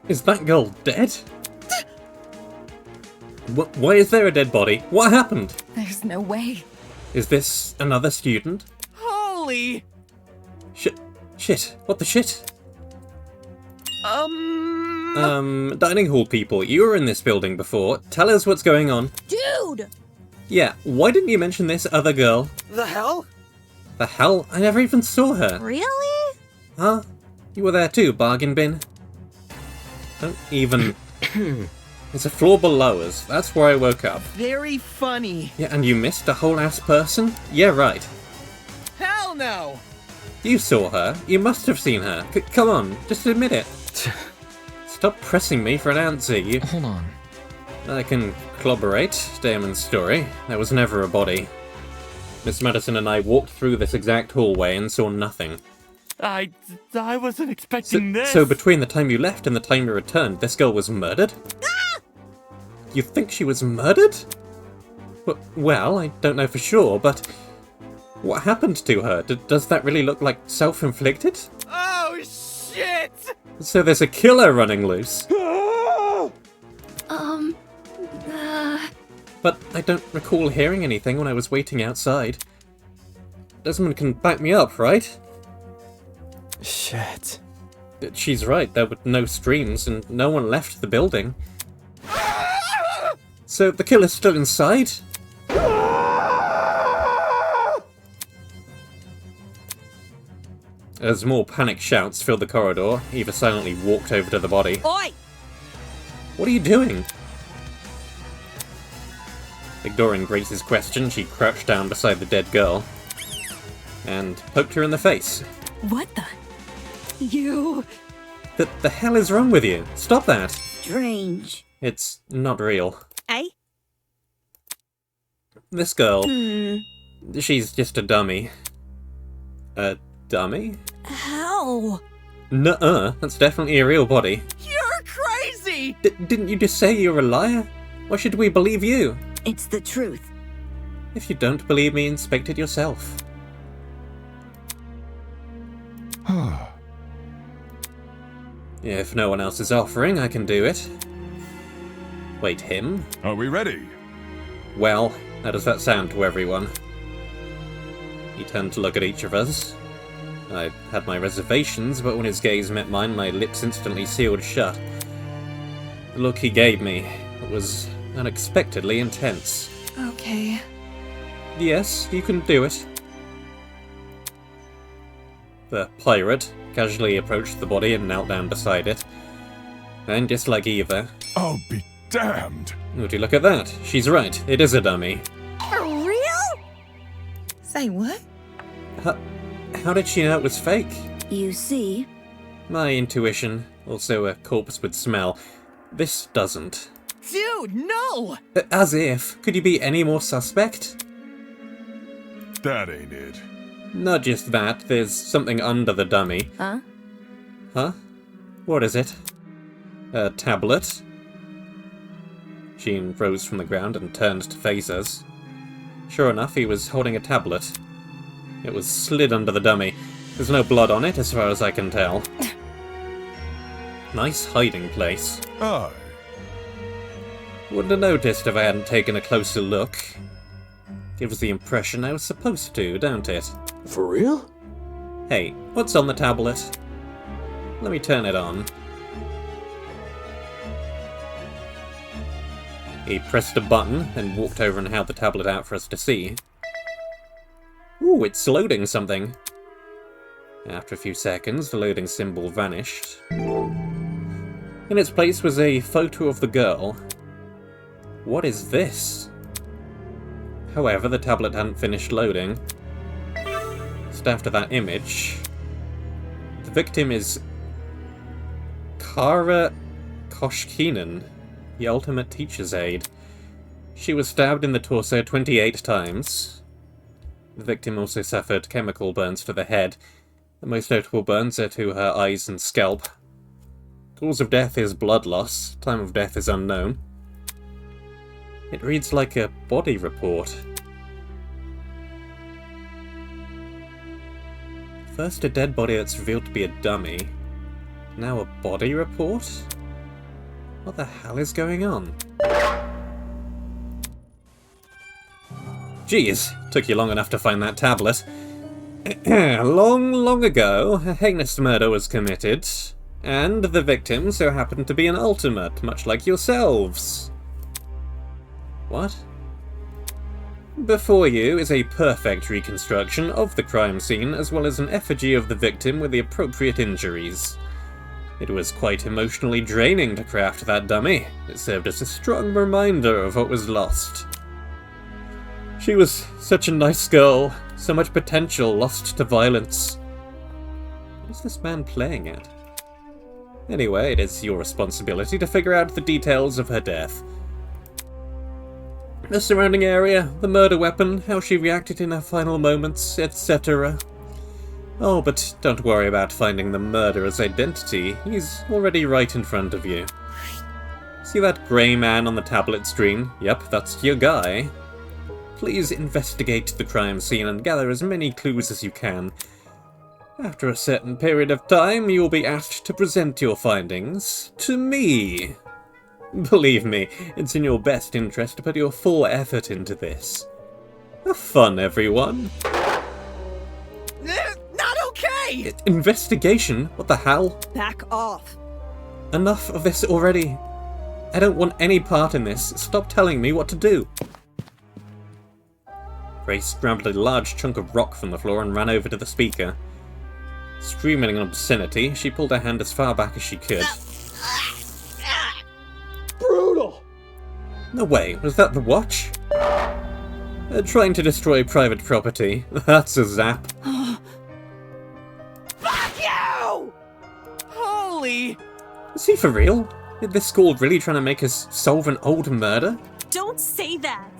Is that girl dead? Why is there a dead body? What happened? There's no way. Is this another student? Holy! Shit. What the shit? Dining hall people, you were in this building before. Tell us what's going on. Dude! Yeah, why didn't you mention this other girl? The hell? The hell? I never even saw her. Really? Huh? You were there too, bargain bin? Don't even... There's a floor below us. That's where I woke up. Very funny. Yeah, and you missed a whole ass person? Yeah, right. Hell no! You saw her. You must have seen her. Come on, just admit it. Stop pressing me for an answer, you... Hold on. I can corroborate Damon's story. There was never a body. Miss Madison and I walked through this exact hallway and saw nothing. I wasn't expecting this. So between the time you left and the time you returned, this girl was murdered? Ah! You think she was murdered? Well, I don't know for sure, but... What happened to her? Does that really look like self-inflicted? Oh, shit! So there's a killer running loose. But I don't recall hearing anything when I was waiting outside. Desmond can back me up, right? Shit. She's right, there were no streams and no one left the building. So the killer's still inside? As more panicked shouts filled the corridor, Eva silently walked over to the body. Oi! What are you doing? Ignoring Grace's question, she crouched down beside the dead girl and poked her in the face. What the? You... The hell is wrong with you? Stop that! Strange. It's not real. Eh? This girl... She's just a dummy. A dummy? How? Nuh-uh, that's definitely a real body. You're crazy! Didn't you just say you're a liar? Why should we believe you? It's the truth. If you don't believe me, inspect it yourself. If no one else is offering, I can do it. Wait, him? Are we ready? Well, how does that sound to everyone? He turned to look at each of us. I had my reservations, but when his gaze met mine, my lips instantly sealed shut. The look he gave me was unexpectedly intense. Okay. Yes, you can do it. The pirate casually approached the body and knelt down beside it. And just like Eva... I'll be damned! Would you look at that? She's right, it is a dummy. For real? Say what? How did she know it was fake? You see? My intuition, also a corpse would smell. This doesn't. Dude, no! As if. Could you be any more suspect? That ain't it. Not just that, there's something under the dummy. Huh? Huh? What is it? A tablet? Jean rose from the ground and turned to face us. Sure enough, he was holding a tablet. It was slid under the dummy. There's no blood on it, as far as I can tell. Nice hiding place. Aye. Wouldn't have noticed if I hadn't taken a closer look. Gives the impression I was supposed to, don't it? For real? Hey, what's on the tablet? Let me turn it on. He pressed a button, then walked over and held the tablet out for us to see. Ooh, it's loading something. After a few seconds, the loading symbol vanished. In its place was a photo of the girl. What is this? However, the tablet hadn't finished loading. Just after that image, the victim is Kara Koshkinen, the ultimate teacher's aide. She was stabbed in the torso 28 times. The victim also suffered chemical burns to the head. The most notable burns are to her eyes and scalp. Cause of death is blood loss. Time of death is unknown. It reads like a body report. First a dead body that's revealed to be a dummy. Now a body report? What the hell is going on? Geez, took you long enough to find that tablet. Long ago, a heinous murder was committed, and the victim so happened to be an ultimate, much like yourselves. What? Before you is a perfect reconstruction of the crime scene, as well as an effigy of the victim with the appropriate injuries. It was quite emotionally draining to craft that dummy. It served as a strong reminder of what was lost. She was such a nice girl, so much potential lost to violence. What is this man playing at? Anyway, it is your responsibility to figure out the details of her death. The surrounding area, the murder weapon, how she reacted in her final moments, etc. Oh, but don't worry about finding the murderer's identity. He's already right in front of you. See that grey man on the tablet screen? Yep, that's your guy. Please investigate the crime scene and gather as many clues as you can. After a certain period of time, you will be asked to present your findings to me. Believe me, it's in your best interest to put your full effort into this. Have fun, everyone. Not okay! Investigation? What the hell? Back off. Enough of this already. I don't want any part in this. Stop telling me what to do. Grace grabbed a large chunk of rock from the floor and ran over to the speaker. Screaming an obscenity, she pulled her hand as far back as she could. Brutal! No way, was that the watch? Trying to destroy private property. That's a zap. Fuck you! Holy... Is he for real? Is this school really trying to make us solve an old murder? Don't say that!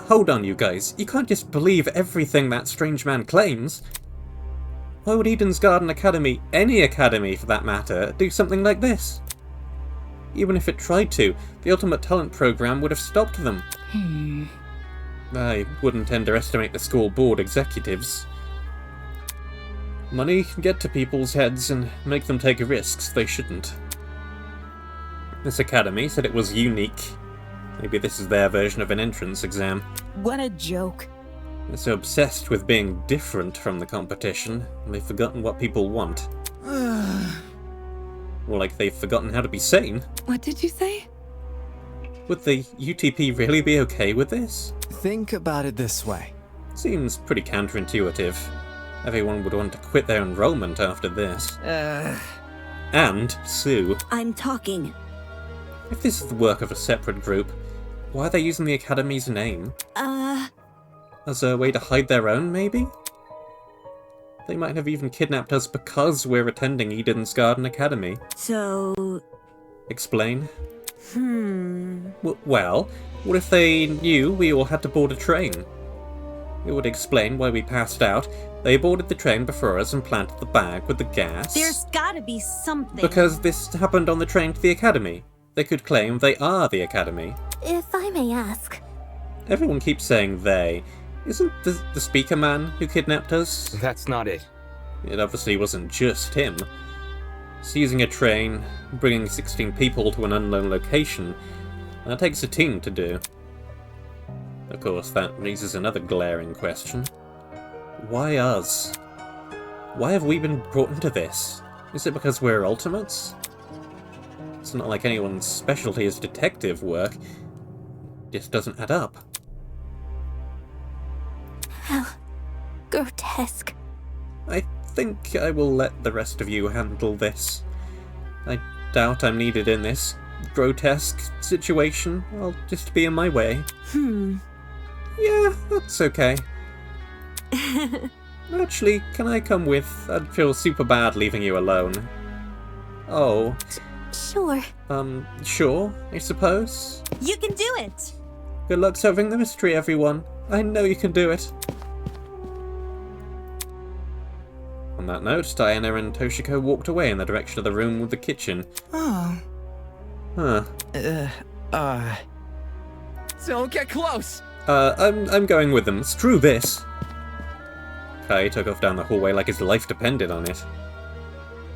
Hold on, you guys. You can't just believe everything that strange man claims. Why would Eden's Garden Academy, any academy for that matter, do something like this? Even if it tried to, the Ultimate Talent Program would have stopped them. I wouldn't underestimate the school board executives. Money can get to people's heads and make them take risks they shouldn't. This academy said it was unique. Maybe this is their version of an entrance exam. What a joke. They're so obsessed with being different from the competition, they've forgotten what people want. Or like they've forgotten how to be sane. What did you say? Would the UTP really be okay with this? Think about it this way. Seems pretty counterintuitive. Everyone would want to quit their enrollment after this. And sue. I'm talking. If this is the work of a separate group, why are they using the Academy's name? As a way to hide their own, maybe? They might have even kidnapped us because we're attending Eden's Garden Academy. So... Explain. Well, what if they knew we all had to board a train? It would explain why we passed out. They boarded the train before us and planted the bag with the gas. There's gotta be something. Because this happened on the train to the Academy. They could claim they are the Academy. If I may ask. Everyone keeps saying they. Isn't the speaker man who kidnapped us? That's not it. It obviously wasn't just him. Seizing a train, bringing 16 people to an unknown location, that takes a team to do. Of course, that raises another glaring question. Why us? Why have we been brought into this? Is it because we're ultimates? It's not like anyone's specialty is detective work. It just doesn't add up. How grotesque. I think I will let the rest of you handle this. I doubt I'm needed in this grotesque situation. I'll just be in my way. Yeah, that's okay. Actually, can I come with? I'd feel super bad leaving you alone. Oh. Sure. Sure, I suppose. You can do it! Good luck solving the mystery, everyone. I know you can do it. On that note, Diana and Toshiko walked away in the direction of the room with the kitchen. Oh. Huh. Don't get close! I'm going with them. Screw this. Kai took off down the hallway like his life depended on it.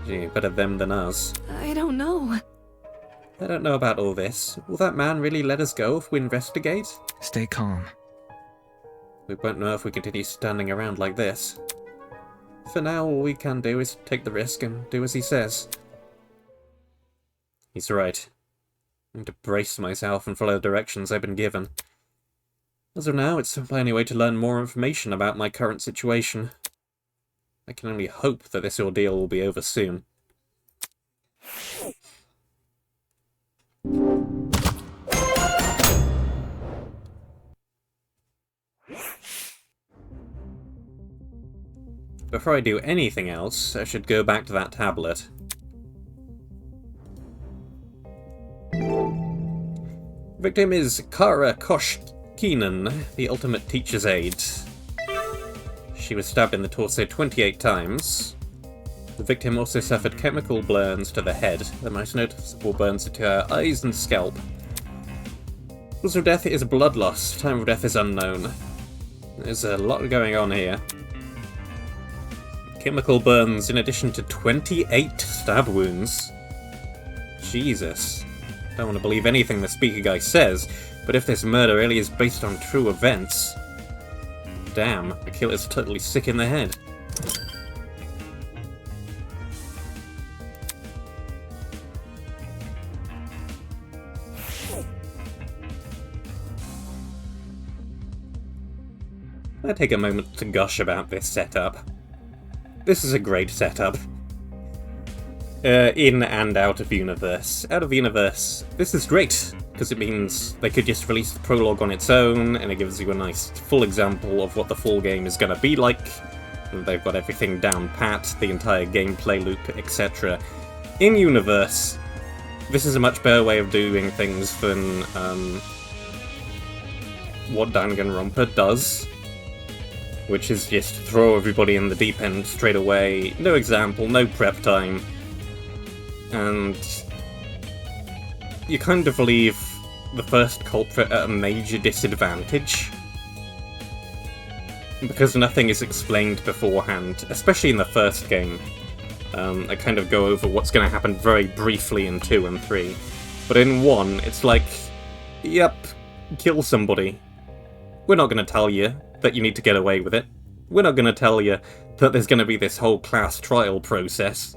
Gee, better them than us. I don't know. I don't know about all this. Will that man really let us go if we investigate? Stay calm. We won't know if we continue standing around like this. For now, all we can do is take the risk and do as he says. He's right. I need to brace myself and follow the directions I've been given. As of now, it's my only way to learn more information about my current situation. I can only hope that this ordeal will be over soon. Before I do anything else, I should go back to that tablet. Victim is Kara Koshkinen, the ultimate teacher's aide. She was stabbed in the torso 28 times. The victim also suffered chemical burns to the head. The most noticeable burns are to her eyes and scalp. Cause of death is blood loss. Time of death is unknown. There's a lot going on here. Chemical burns in addition to 28 stab wounds. Jesus. Don't want to believe anything the speaker guy says, but if this murder really is based on true events... Damn, the killer's totally sick in the head. I take a moment to gush about this setup. This is a great setup. In and out of universe. Out of universe, this is great, because it means they could just release the prologue on its own, and it gives you a nice full example of what the full game is going to be like. And they've got everything down pat, the entire gameplay loop, etc. In universe, this is a much better way of doing things than what Danganronpa does, which is just throw everybody in the deep end straight away, no example, no prep time, and you kind of leave the first culprit at a major disadvantage, because nothing is explained beforehand, especially in the first game. I kind of go over what's going to happen very briefly in 2 and 3, but in 1, it's like, yep, kill somebody. We're not going to tell you that you need to get away with it. We're not going to tell you that there's going to be this whole class trial process.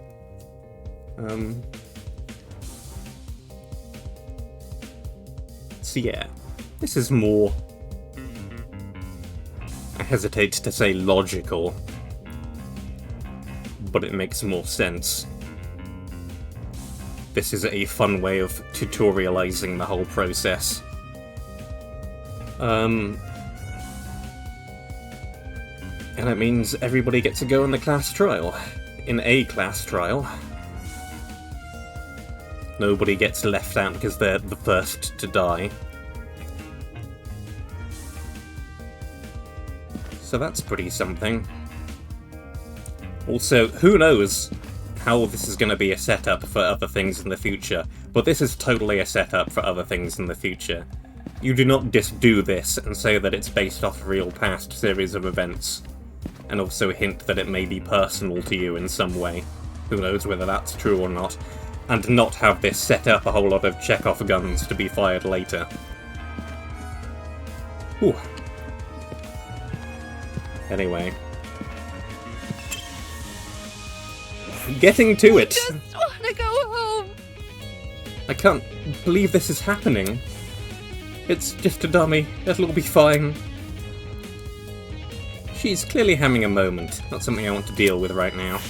So yeah, this is more... I hesitate to say logical, but it makes more sense. This is a fun way of tutorializing the whole process. And it means everybody gets to go in the class trial. In a class trial. Nobody gets left out because they're the first to die. So that's pretty something. Also, who knows how this is going to be a setup for other things in the future, but this is totally a setup for other things in the future. You do not just do this and say that it's based off a real past series of events, and also hint that it may be personal to you in some way. Who knows whether that's true or not, and not have this set up a whole lot of Chekhov guns to be fired later. Whew. Anyway. Getting to it! I just want to go home! I can't believe this is happening. It's just a dummy. It'll all be fine. She's clearly having a moment. Not something I want to deal with right now.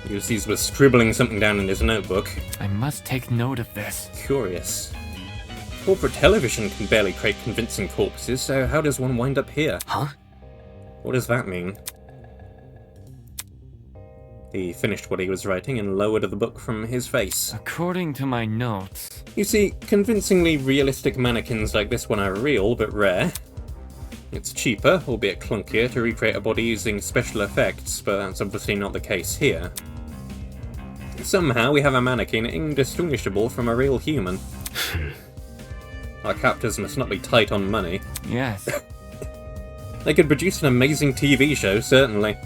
Ulysses was scribbling something down in his notebook. I must take note of this. Curious. Corporate television can barely create convincing corpses, so how does one wind up here? Huh? What does that mean? He finished what he was writing and lowered the book from his face. According to my notes... You see, convincingly realistic mannequins like this one are real, but rare. It's cheaper, albeit clunkier, to recreate a body using special effects, but that's obviously not the case here. Somehow we have a mannequin indistinguishable from a real human. Our captors must not be tight on money. Yes. They could produce an amazing TV show, certainly.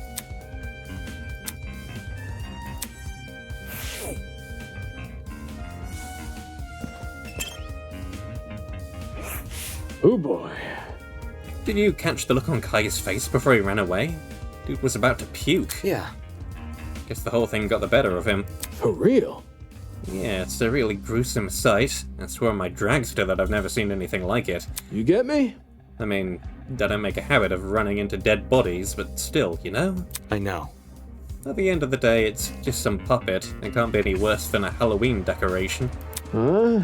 Oh boy. Did you catch the look on Kai's face before he ran away? Dude was about to puke. Yeah. Guess the whole thing got the better of him. For real? Yeah, it's a really gruesome sight. I swear on my dragster that I've never seen anything like it. You get me? I mean, I don't make a habit of running into dead bodies, but still, you know? I know. At the end of the day, it's just some puppet. It can't be any worse than a Halloween decoration. Huh?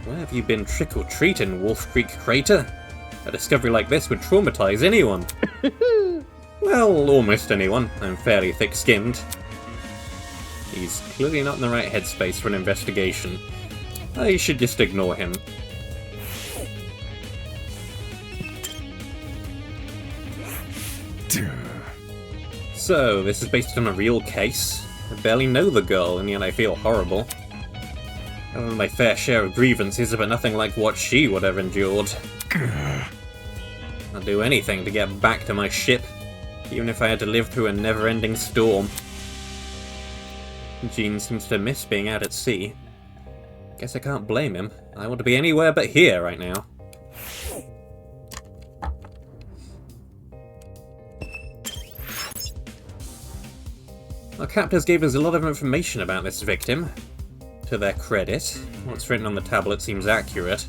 Where have you been trick-or-treating, Wolf Creek Crater? A discovery like this would traumatize anyone. Well, almost anyone. I'm fairly thick-skinned. He's clearly not in the right headspace for an investigation. I should just ignore him. So, this is based on a real case. I barely know the girl, and yet I feel horrible. I have my fair share of grievances, but nothing like what she would have endured. I'd do anything to get back to my ship, even if I had to live through a never-ending storm. Jean seems to miss being out at sea. Guess I can't blame him. I want to be anywhere but here right now. Our captors gave us a lot of information about this victim. To their credit, what's written on the tablet seems accurate,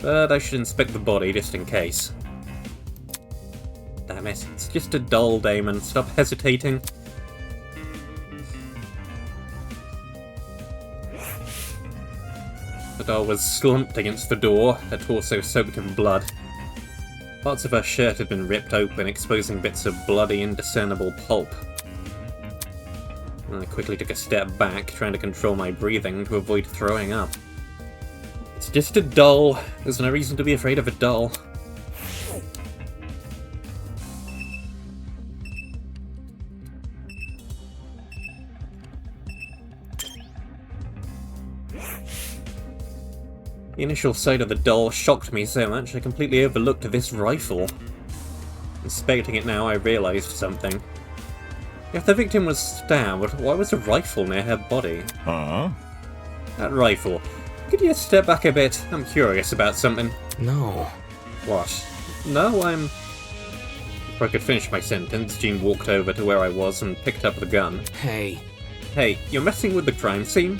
but I should inspect the body just in case. Damn it, it's just a doll, Damon. Stop hesitating. The doll was slumped against the door, her torso soaked in blood. Parts of her shirt had been ripped open, exposing bits of bloody, indiscernible pulp. I quickly took a step back, trying to control my breathing to avoid throwing up. It's just a doll. There's no reason to be afraid of a doll. The initial sight of the doll shocked me so much I completely overlooked this rifle. Inspecting it now, I realised something. If the victim was stabbed, why was a rifle near her body? Huh? That rifle. Could you step back a bit? I'm curious about something. No. What? No, Before I could finish my sentence, Jean walked over to where I was and picked up the gun. Hey. Hey, you're messing with the crime scene?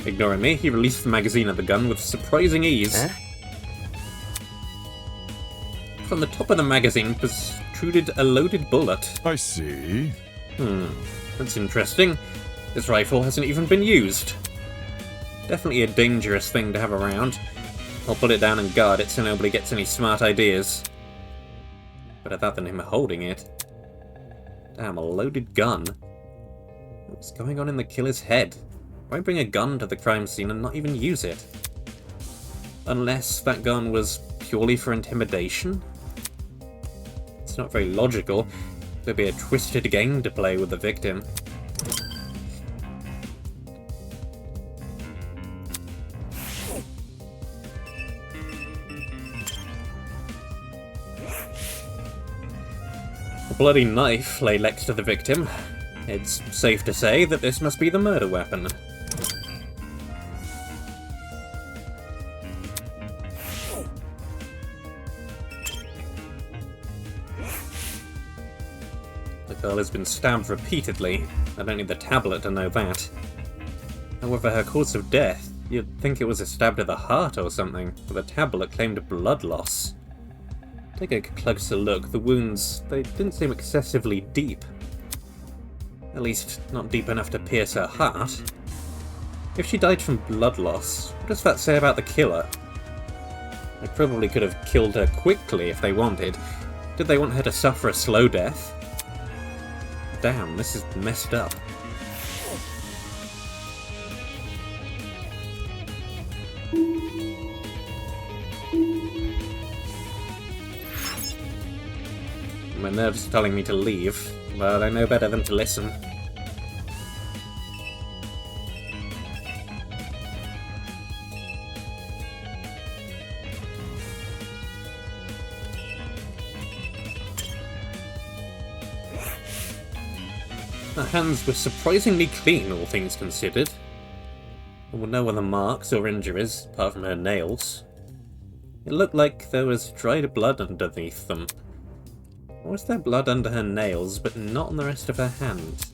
Ignoring me, he released the magazine of the gun with surprising ease. Eh? From the top of the magazine protruded a loaded bullet. I see. That's interesting. This rifle hasn't even been used. Definitely a dangerous thing to have around. I'll put it down and guard it so nobody gets any smart ideas. Better that than him holding it. Damn, a loaded gun. What's going on in the killer's head? Why bring a gun to the crime scene and not even use it? Unless that gun was purely for intimidation? It's not very logical. There'd be a twisted game to play with the victim. A bloody knife lay next to the victim. It's safe to say that this must be the murder weapon. The girl has been stabbed repeatedly. I don't need the tablet to know that. However, her cause of death, you'd think it was a stab to the heart or something, but the tablet claimed blood loss. Take a closer look, the wounds, they didn't seem excessively deep. At least, not deep enough to pierce her heart. If she died from blood loss, what does that say about the killer? They probably could have killed her quickly if they wanted. Did they want her to suffer a slow death? Damn, this is messed up. My nerves are telling me to leave, but I know better than to listen. Her hands were surprisingly clean, all things considered. There were no other marks or injuries, apart from her nails. It looked like there was dried blood underneath them. Or was there blood under her nails, but not on the rest of her hand?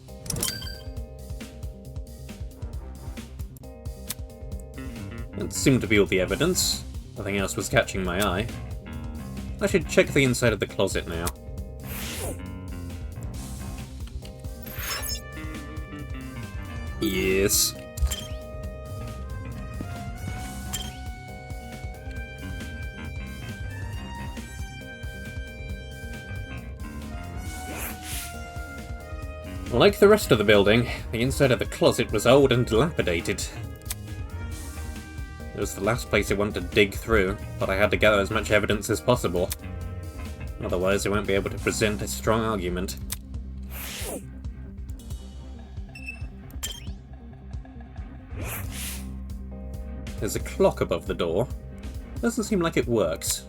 That seemed to be all the evidence. Nothing else was catching my eye. I should check the inside of the closet now. Yes. Like the rest of the building, the inside of the closet was old and dilapidated. It was the last place I wanted to dig through, but I had to gather as much evidence as possible. Otherwise I won't be able to present a strong argument. There's a clock above the door. Doesn't seem like it works.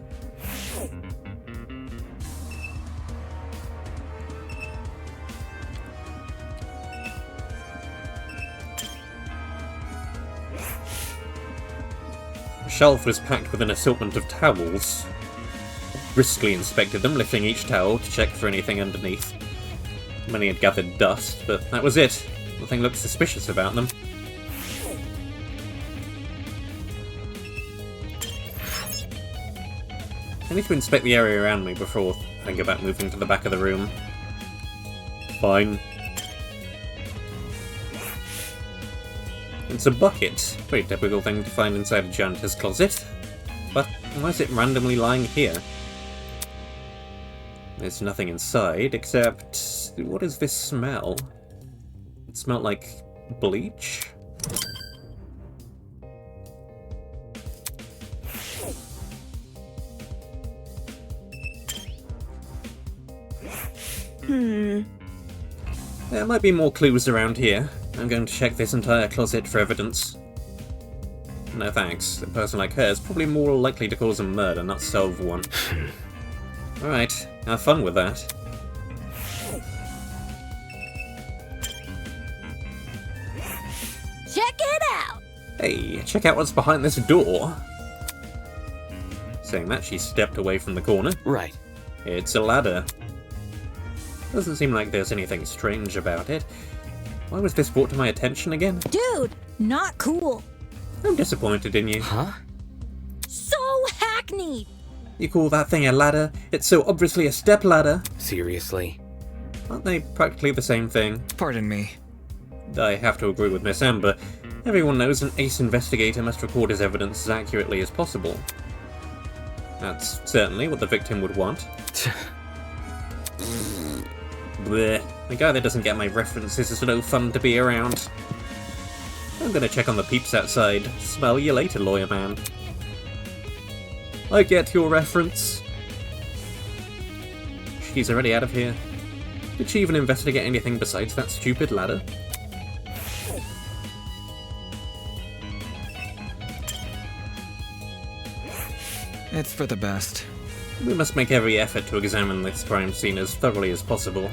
The shelf was packed with an assortment of towels. I briskly inspected them, lifting each towel to check for anything underneath. Many had gathered dust, but that was it. Nothing looked suspicious about them. I need to inspect the area around me before I think about moving to the back of the room. Fine. It's a bucket. Pretty typical thing to find inside a janitor's closet. But why is it randomly lying here? There's nothing inside, except... what is this smell? It smelled like bleach? There might be more clues around here. I'm going to check this entire closet for evidence. No thanks. A person like her is probably more likely to cause a murder, not solve one. Alright, have fun with that. Check it out! Hey, check out what's behind this door. Saying that, she stepped away from the corner. Right. It's a ladder. Doesn't seem like there's anything strange about it. Why was this brought to my attention again? Dude, not cool. I'm disappointed in you. Huh? So hackneyed. You call that thing a ladder? It's so obviously a step ladder. Seriously? Aren't they practically the same thing? Pardon me. I have to agree with Miss Amber. Everyone knows an ace investigator must record his evidence as accurately as possible. That's certainly what the victim would want. Bleh. The guy that doesn't get my references is no fun to be around. I'm gonna check on the peeps outside. Smell you later, lawyer man. I get your reference. She's already out of here. Did she even investigate anything besides that stupid ladder? It's for the best. We must make every effort to examine this crime scene as thoroughly as possible.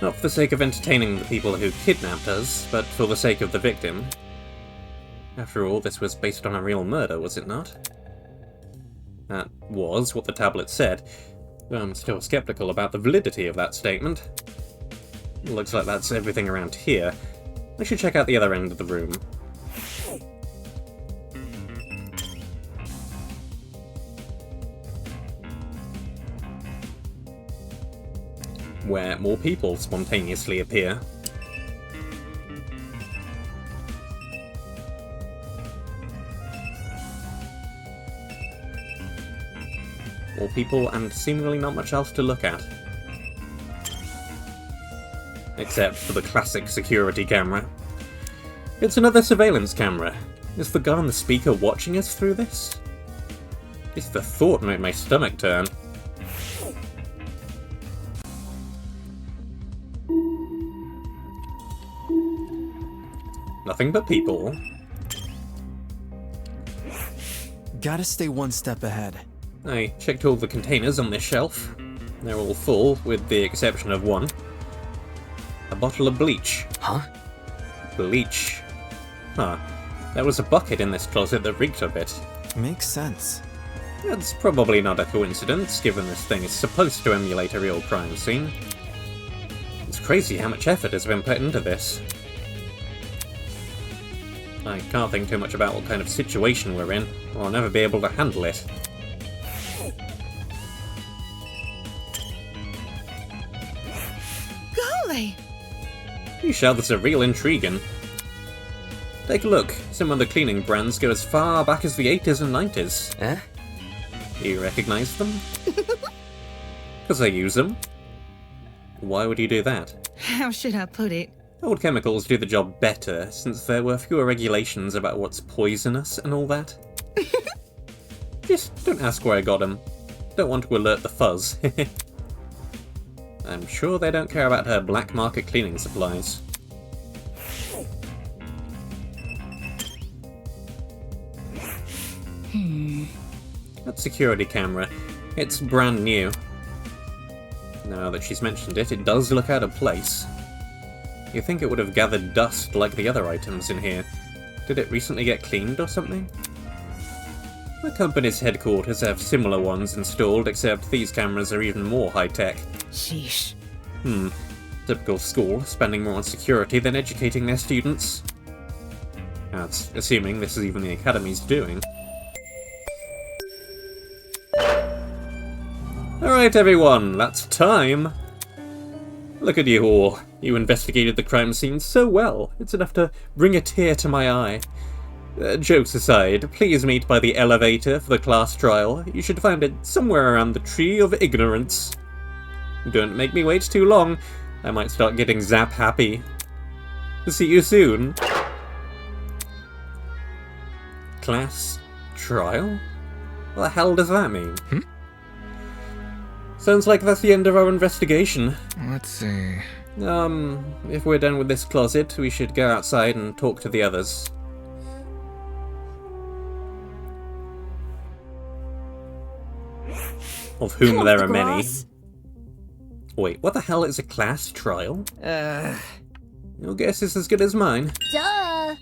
Not for the sake of entertaining the people who kidnapped us, but for the sake of the victim. After all, this was based on a real murder, was it not? That was what the tablet said. I'm still skeptical about the validity of that statement. Looks like that's everything around here. I should check out the other end of the room. Where more people spontaneously appear. More people and seemingly not much else to look at. Except for the classic security camera. It's another surveillance camera. Is the guy on the speaker watching us through this? Just the thought made my stomach turn. Nothing but people. Gotta stay one step ahead. I checked all the containers on this shelf. They're all full, with the exception of one. A bottle of bleach. Huh? Bleach. Huh. There was a bucket in this closet that reeked a bit. Makes sense. That's probably not a coincidence, given this thing is supposed to emulate a real crime scene. It's crazy how much effort has been put into this. I can't think too much about what kind of situation we're in, or I'll never be able to handle it. Golly! You shout, that's a real intriguing. Take a look. Some of the cleaning brands go as far back as the 80s and 90s. Eh? You recognize them? Because I use them. Why would you do that? How should I put it? Old chemicals do the job better, since there were fewer regulations about what's poisonous and all that. Just don't ask where I got them. Don't want to alert the fuzz. I'm sure they don't care about her black market cleaning supplies. That security camera. It's brand new. Now that she's mentioned it, it does look out of place. You'd think it would have gathered dust like the other items in here. Did it recently get cleaned or something? The company's headquarters have similar ones installed, except these cameras are even more high-tech. Sheesh. Typical school, spending more on security than educating their students. That's assuming this is even the Academy's doing. Alright everyone, that's time! Look at you all. You investigated the crime scene so well, it's enough to bring a tear to my eye. Jokes aside, please meet by the elevator for the class trial. You should find it somewhere around the Tree of Ignorance. Don't make me wait too long. I might start getting zap happy. See you soon. Class trial? What the hell does that mean? Sounds like that's the end of our investigation. Let's see. If we're done with this closet, we should go outside and talk to the others. Of whom there are many. Wait, what the hell is a class trial? Your guess is as good as mine. Duh!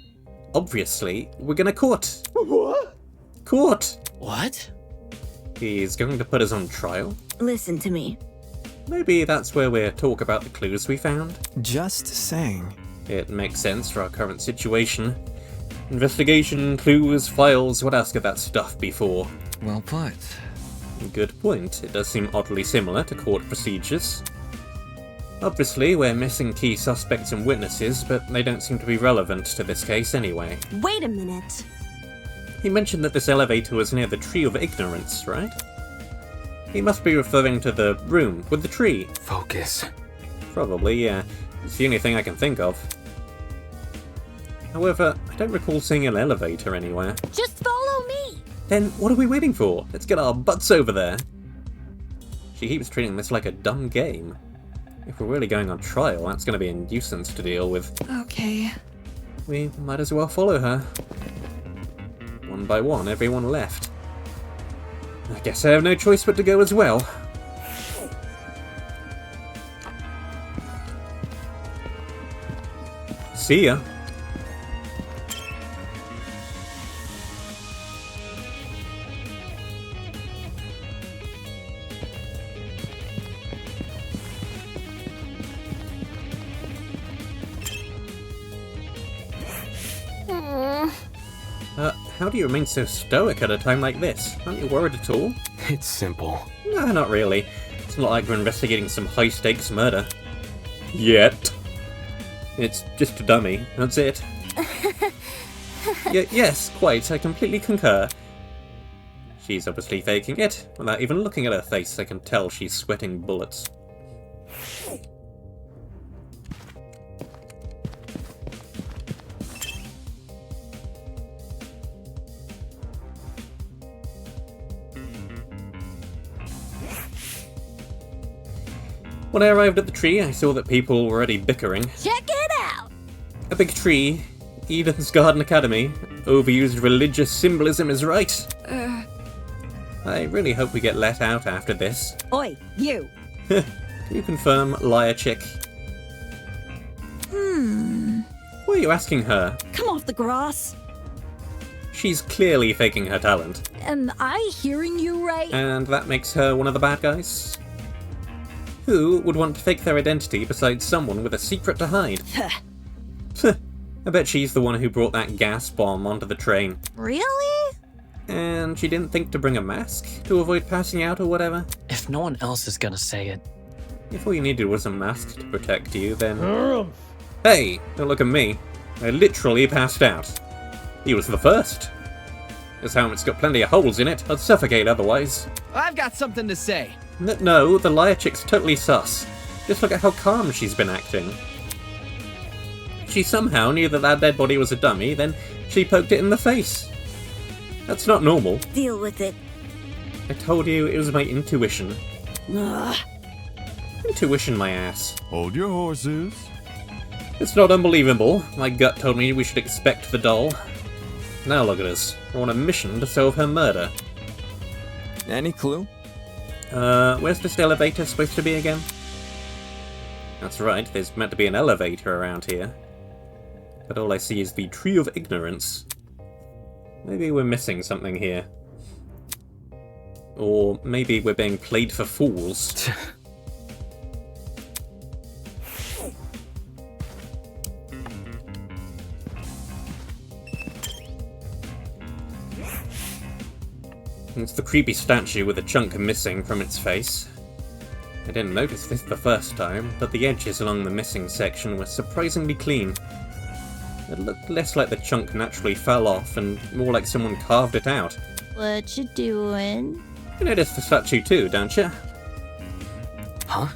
Obviously, we're gonna court. What? Court! What? He's going to put us on trial. Listen to me. Maybe that's where we'll talk about the clues we found. Just saying. It makes sense for our current situation. Investigation, clues, files, what else could that stuff be for? Well put. Good point. It does seem oddly similar to court procedures. Obviously, we're missing key suspects and witnesses, but they don't seem to be relevant to this case anyway. Wait a minute. He mentioned that this elevator was near the Tree of Ignorance, right? He must be referring to the room with the tree. Focus. Probably, yeah. It's the only thing I can think of. However, I don't recall seeing an elevator anywhere. Just follow me! Then what are we waiting for? Let's get our butts over there. She keeps treating this like a dumb game. If we're really going on trial, that's going to be a nuisance to deal with. Okay. We might as well follow her. One by one, everyone left. I guess I have no choice but to go as well. See ya. How do you remain so stoic at a time like this? Aren't you worried at all? It's simple. No, not really. It's not like we're investigating some high-stakes murder. Yet. It's just a dummy, that's it. Yes, quite, I completely concur. She's obviously faking it. Without even looking at her face, I can tell she's sweating bullets. When I arrived at the tree, I saw that people were already bickering. Check it out! A big tree. Eden's Garden Academy. Overused religious symbolism is right. I really hope we get let out after this. Oi, you! Can you confirm, liar chick? Why are you asking her? Come off the grass! She's clearly faking her talent. Am I hearing you right? And that makes her one of the bad guys? Who would want to fake their identity besides someone with a secret to hide? I bet she's the one who brought that gas bomb onto the train. Really? And she didn't think to bring a mask to avoid passing out or whatever? If no one else is gonna say it. If all you needed was a mask to protect you, then... Hey, don't look at me. I literally passed out. He was the first. This helmet's got plenty of holes in it. I'd suffocate otherwise. I've got something to say. No, the liar chick's totally sus. Just look at how calm she's been acting. She somehow knew that that dead body was a dummy, then she poked it in the face. That's not normal. Deal with it. I told you it was my intuition. Ugh. Intuition, my ass. Hold your horses. It's not unbelievable. My gut told me we should expect the doll. Now look at us. We're on a mission to solve her murder. Any clue? Where's this elevator supposed to be again? That's right, there's meant to be an elevator around here. But all I see is the Tree of Ignorance. Maybe we're missing something here. Or maybe we're being played for fools. It's the creepy statue with a chunk missing from its face. I didn't notice this the first time, but the edges along the missing section were surprisingly clean. It looked less like the chunk naturally fell off and more like someone carved it out. What you doing? You noticed the statue too, don't you? Huh?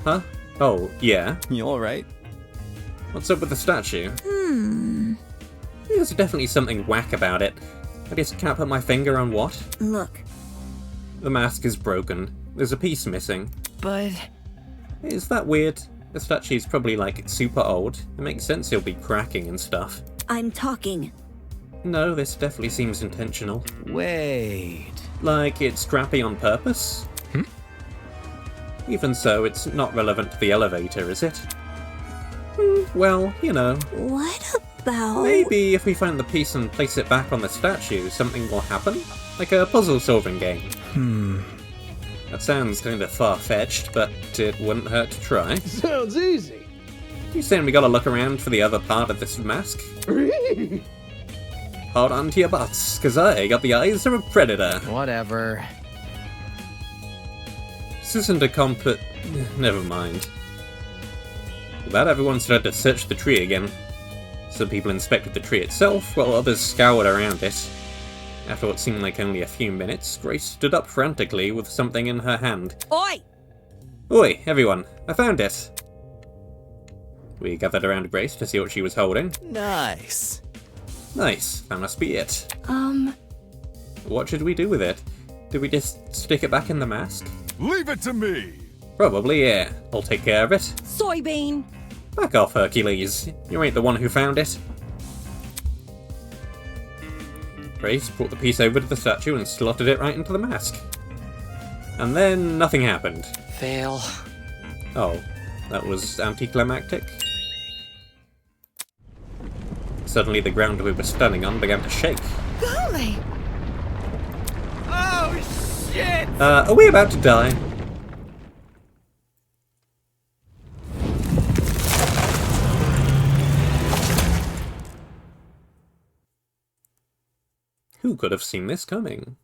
Huh? Oh, yeah. You alright? What's up with the statue? There's definitely something whack about it. I just can't put my finger on what. Look. The mask is broken. There's a piece missing. But... Is that weird? The statue's probably, like, super old. It makes sense it'll be cracking and stuff. I'm talking. No, this definitely seems intentional. wait... Like, it's scrappy on purpose? Even so, it's not relevant to the elevator, is it? Well, you know. What about... Maybe if we find the piece and place it back on the statue, something will happen? Like a puzzle-solving game. That sounds kind of far-fetched, but it wouldn't hurt to try. Sounds easy. You saying we gotta look around for the other part of this mask? Hold on to your butts, cause I got the eyes of a predator. Whatever. This isn't a compet... Never mind. With that, everyone started to search the tree again. Some people inspected the tree itself, while others scoured around it. After what seemed like only a few minutes, Grace stood up frantically with something in her hand. Oi! Oi, everyone, I found it! We gathered around Grace to see what she was holding. Nice. Nice, that must be it. Um... What should we do with it? Do we just stick it back in the mask? Leave it to me. Probably, yeah. I'll take care of it. Soybean! Back off, Hercules. You ain't the one who found it. Grace brought the piece over to the statue and slotted it right into the mask. And then nothing happened. Fail. Oh, that was anticlimactic? Suddenly the ground we were standing on began to shake. Golly! Oh, shit! Are we about to die? Who could have seen this coming?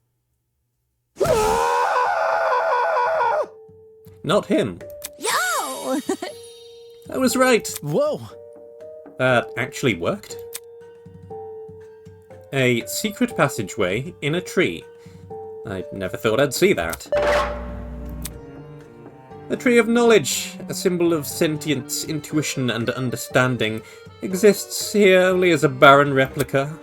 Not him. Yo! I was right. Whoa! That actually worked. A secret passageway in a tree. I never thought I'd see that. The Tree of Knowledge, a symbol of sentience, intuition, and understanding, exists here only as a barren replica.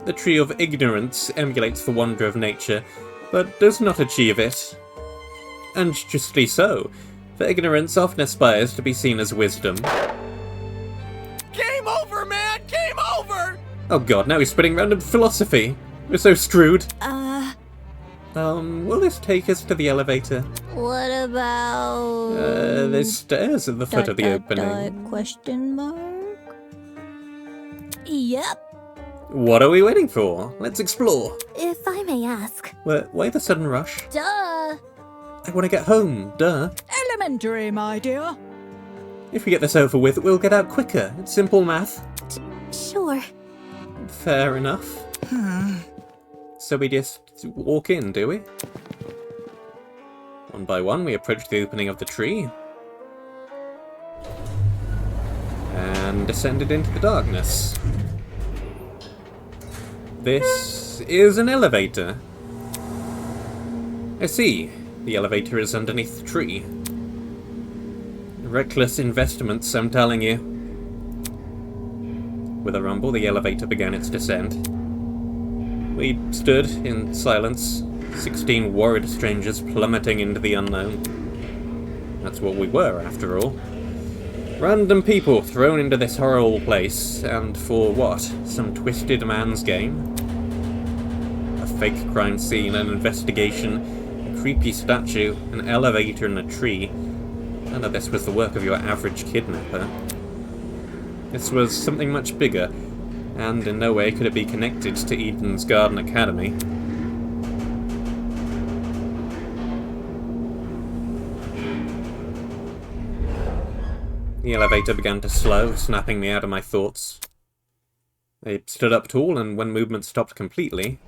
The Tree of Ignorance emulates the wonder of nature, but does not achieve it. And justly so, for ignorance often aspires to be seen as wisdom. Game over, man! Game over! Oh god, now he's spitting random philosophy. We're so screwed. Will this take us to the elevator? What about... There's stairs at the foot of the opening. Question mark? Yep. What are we waiting for? Let's explore. If I may ask. Why the sudden rush? Duh. I want to get home, duh. Elementary, my dear. If we get this over with, we'll get out quicker. It's simple math. Sure. Fair enough. So we just walk in, do we? One by one, we approach the opening of the tree. And descended into the darkness. This is an elevator. I see. The elevator is underneath the tree. Reckless investments, I'm telling you. With a rumble, the elevator began its descent. We stood in silence, 16 worried strangers plummeting into the unknown. That's what we were, after all. Random people thrown into this horrible place, and for what? Some twisted man's game? A fake crime scene, an investigation, a creepy statue, an elevator and a tree. None of this was the work of your average kidnapper. This was something much bigger, and in no way could it be connected to Eden's Garden Academy. The elevator began to slow, snapping me out of my thoughts. I stood up tall, and when movement stopped completely,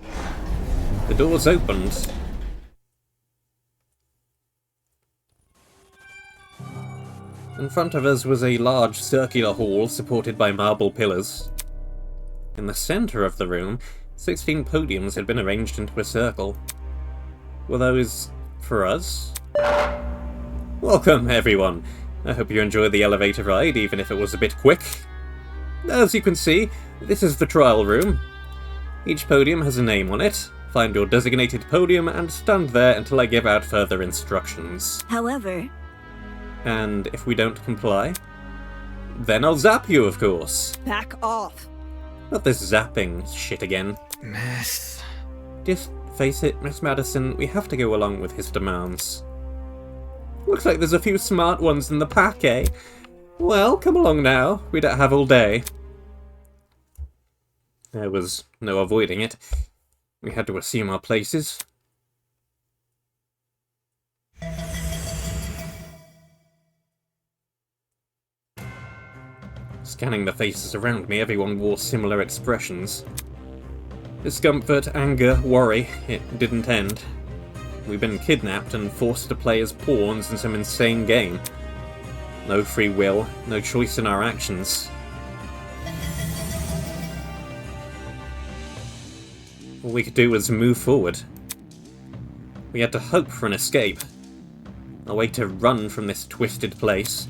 the doors opened. In front of us was a large circular hall supported by marble pillars. In the center of the room, 16 podiums had been arranged into a circle. Were those for us? Welcome, everyone. I hope you enjoyed the elevator ride, even if it was a bit quick. As you can see, this is the trial room. Each podium has a name on it. Find your designated podium and stand there until I give out further instructions. However... And if we don't comply, then I'll zap you, of course. Back off. Not this zapping shit again. Miss. Just face it, Miss Madison, we have to go along with his demands. Looks like there's a few smart ones in the pack, eh? Well, come along now. We don't have all day. There was no avoiding it. We had to assume our places. Scanning the faces around me, everyone wore similar expressions. Discomfort, anger, worry. It didn't end. We've been kidnapped and forced to play as pawns in some insane game. No free will, no choice in our actions. All we could do was move forward. We had to hope for an escape. A way to run from this twisted place.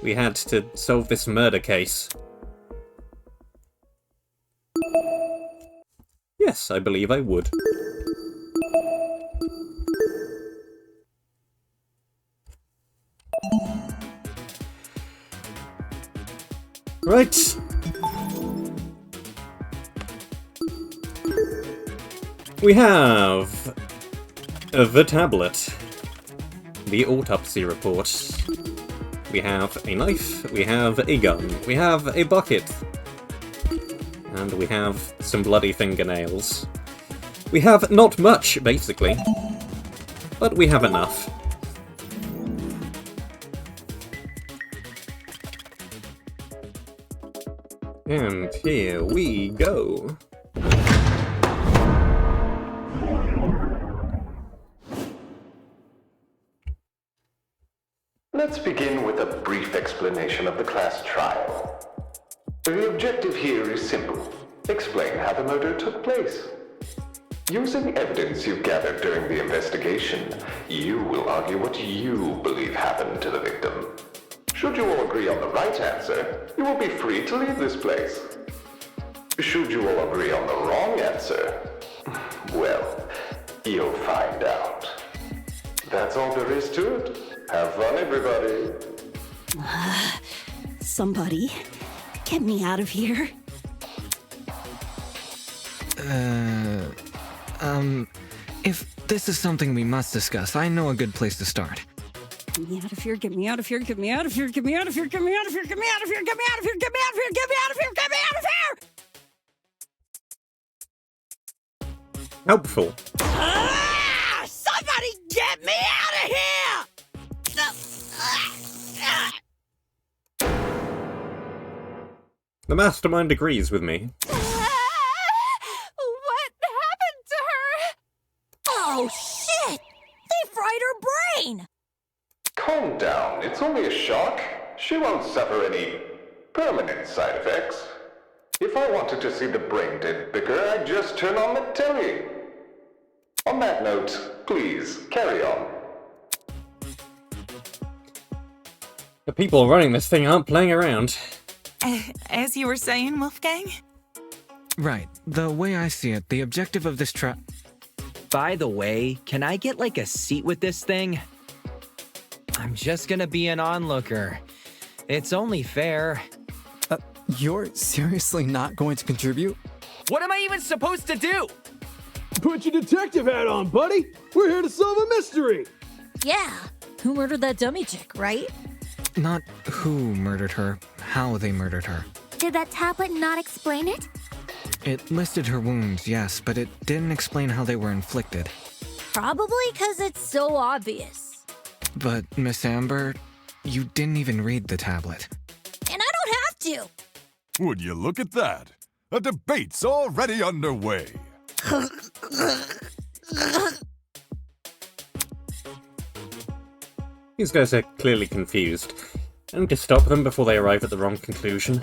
We had to solve this murder case. Yes, I believe I would. Right. We have the tablet, the autopsy report. We have a knife, we have a gun, we have a bucket, and we have some bloody fingernails. We have not much, basically, but we have enough. And here we go. Let's begin with a brief explanation of the class trial. The objective here is simple. Explain how the murder took place. Using evidence you've gathered during the investigation, you will argue what you believe happened to the victim. Should you all agree on the right answer, you will be free to leave this place. Should you all agree on the wrong answer, well, you'll find out. That's all there is to it. Have fun, everybody. Somebody, get me out of here. If this is something we must discuss, I know a good place to start. Get me out of here, get me out of here, get me out of here, get me out of here, get me out of here, get me out of here, get me out of here, get me out of here, get me out of here, get me out of here! helpful. Somebody get me out of here! The Mastermind agrees with me. What happened to her? Oh, shit! They fried her brain! Calm down, it's only a shock. She won't suffer any permanent side effects. If I wanted to see the brain dead bicker, I'd just turn on the telly. On that note, please, carry on. The people running this thing aren't playing around. As you were saying, Wolfgang? Right. The way I see it, the objective of this By the way, can I get like a seat with this thing? I'm just gonna be an onlooker. It's only fair. You're seriously not going to contribute? What am I even supposed to do? Put your detective hat on, buddy. We're here to solve a mystery. Yeah, who murdered that dummy chick, right? Not who murdered her, how they murdered her. Did that tablet not explain it? It listed her wounds, yes, but it didn't explain how they were inflicted. Probably because it's so obvious. But, Miss Amber, you didn't even read the tablet. And I don't have to! Would you look at that? A debate's already underway. These guys are clearly confused. I need to stop them before they arrive at the wrong conclusion.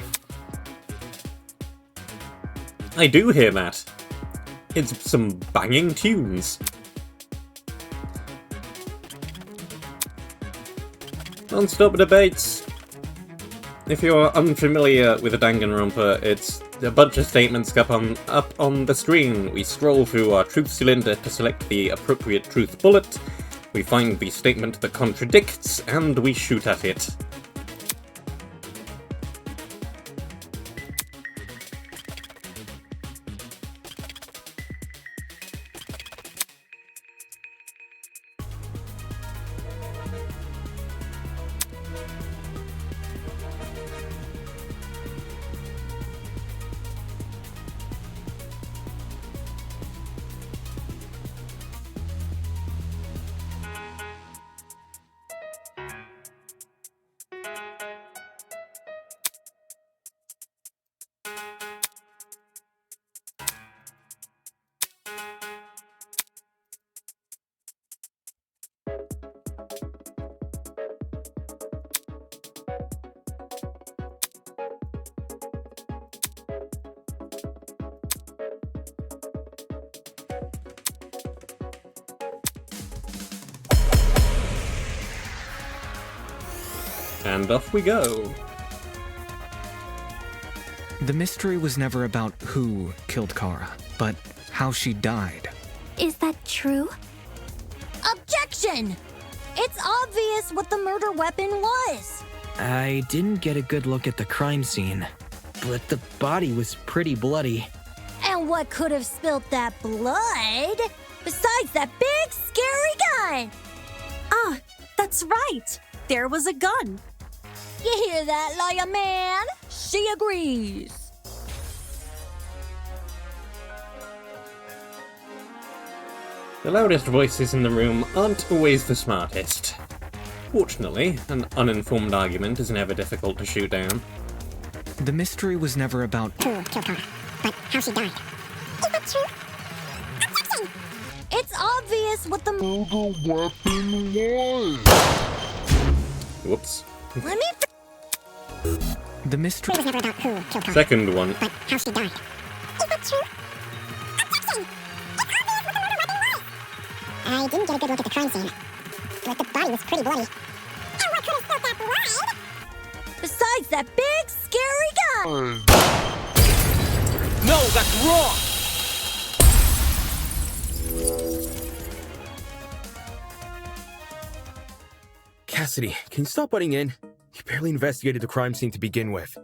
I do hear that. It's some banging tunes. Non-stop debates. If you're unfamiliar with a Danganronpa, it's a bunch of statements up on the screen. We scroll through our truth cylinder to select the appropriate truth bullet. We find the statement that contradicts, and we shoot at it. And off we go. The mystery was never about who killed Kara, but how she died. Is that true? Objection! It's obvious what the murder weapon was. I didn't get a good look at the crime scene, but the body was pretty bloody. And what could have spilt that blood besides that big scary gun? Ah, that's right. There was a gun. You hear that, liar man? She agrees. The loudest voices in the room aren't always the smartest. Fortunately, an uninformed argument is never difficult to shoot down. The mystery was never about Who killed Kara, but how she died. Is that true? Objection! It's obvious what the Murder weapon was. Whoops. Let me the mystery. It was never about who killed Kara, Second one. but how she died. Is that true? Objection! It's obvious what the murder weapon was. I didn't get a good look at the crime scene, but the body was pretty bloody. And what could have spilt that blood? besides that big scary gun. No, that's wrong! Cassidy, can you stop butting in? You barely investigated the crime scene to begin with.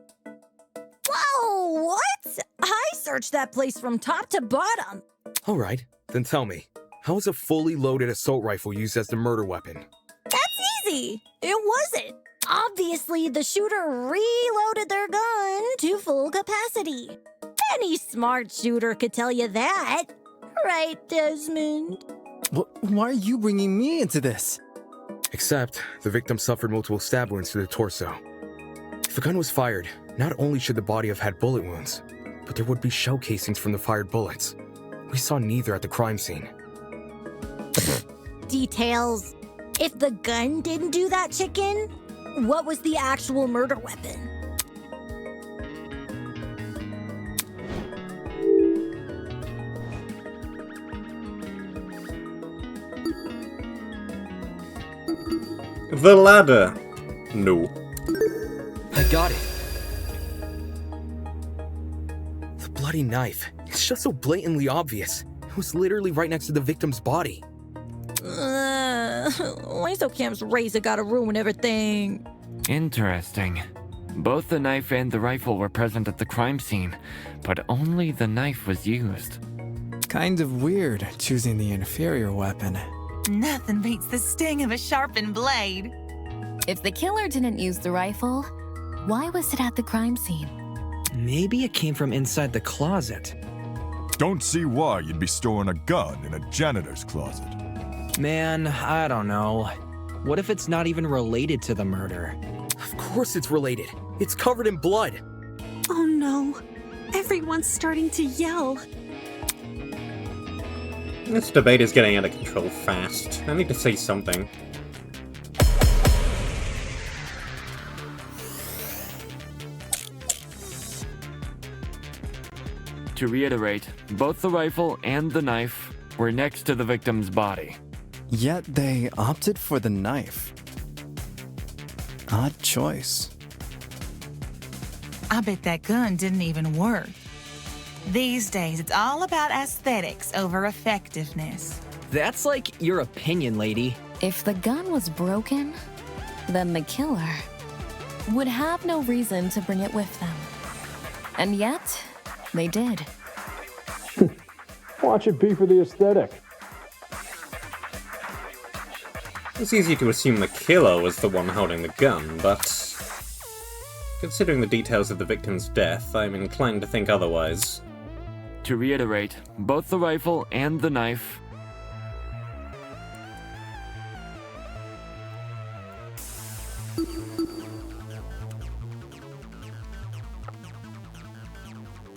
Whoa, what? I searched that place from top to bottom. All right, then tell me, how was a fully loaded assault rifle used as the murder weapon? That's easy. It wasn't. Obviously, the shooter reloaded their gun to full capacity. Any smart shooter could tell you that. Right, Desmond? Why are you bringing me into this? Except, the victim suffered multiple stab wounds to the torso. If a gun was fired, not only should the body have had bullet wounds, but there would be shell casings from the fired bullets. We saw neither at the crime scene. Details. If the gun didn't do that, chicken, what was the actual murder weapon? The ladder. No. I got it. The bloody knife. It's just so blatantly obvious. It was literally right next to the victim's body. Why so Cam's razor gotta ruin everything? Interesting. Both the knife and the rifle were present at the crime scene, but only the knife was used. Kind of weird choosing the inferior weapon. Nothing beats the sting of a sharpened blade. If the killer didn't use the rifle, why was it at the crime scene? Maybe it came from inside the closet. Don't see why you'd be storing a gun in a janitor's closet. Man, I don't know. What if it's not even related to the murder? Of course it's related. It's covered in blood. Oh no. Everyone's starting to yell. This debate is getting out of control fast. I need to say something. To reiterate, both the rifle and the knife were next to the victim's body. Yet they opted for the knife. Odd choice. I bet that gun didn't even work. These days, it's all about aesthetics over effectiveness. That's like your opinion, lady. If the gun was broken, then the killer would have no reason to bring it with them. And yet, they did. Watch it be for the aesthetic. It's easy to assume the killer was the one holding the gun, but considering the details of the victim's death, I'm inclined to think otherwise. To reiterate, both the rifle and the knife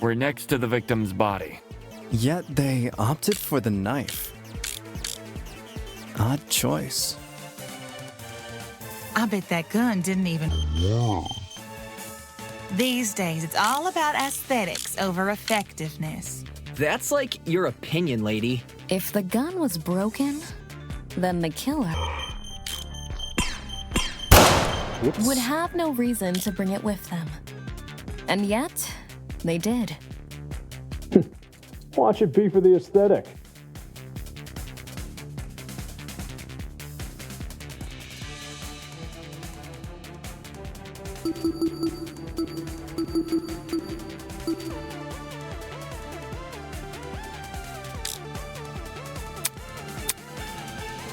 were next to the victim's body. Yet they opted for the knife. Odd choice. I bet that gun didn't even... These days, it's all about aesthetics over effectiveness. That's like your opinion, lady. If the gun was broken, then the killer would have no reason to bring it with them. And yet, they did. Watch it be for the aesthetic.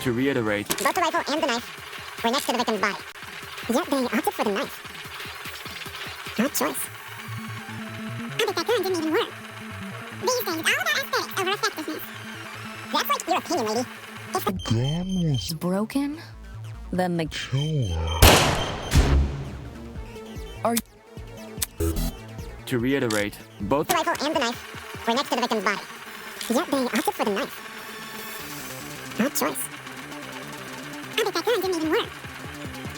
To reiterate, Both the rifle and the knife were next to the victim's body. Yet they opted for the knife. Odd choice. I bet that gun didn't even work. These days, it's all about aesthetics over effectiveness. That's like your opinion, lady. If the gun was broken, then the killer. To reiterate, both the rifle and the knife were next to the victim's body. Yet they opted for the knife. Odd choice. I bet that gun didn't even work.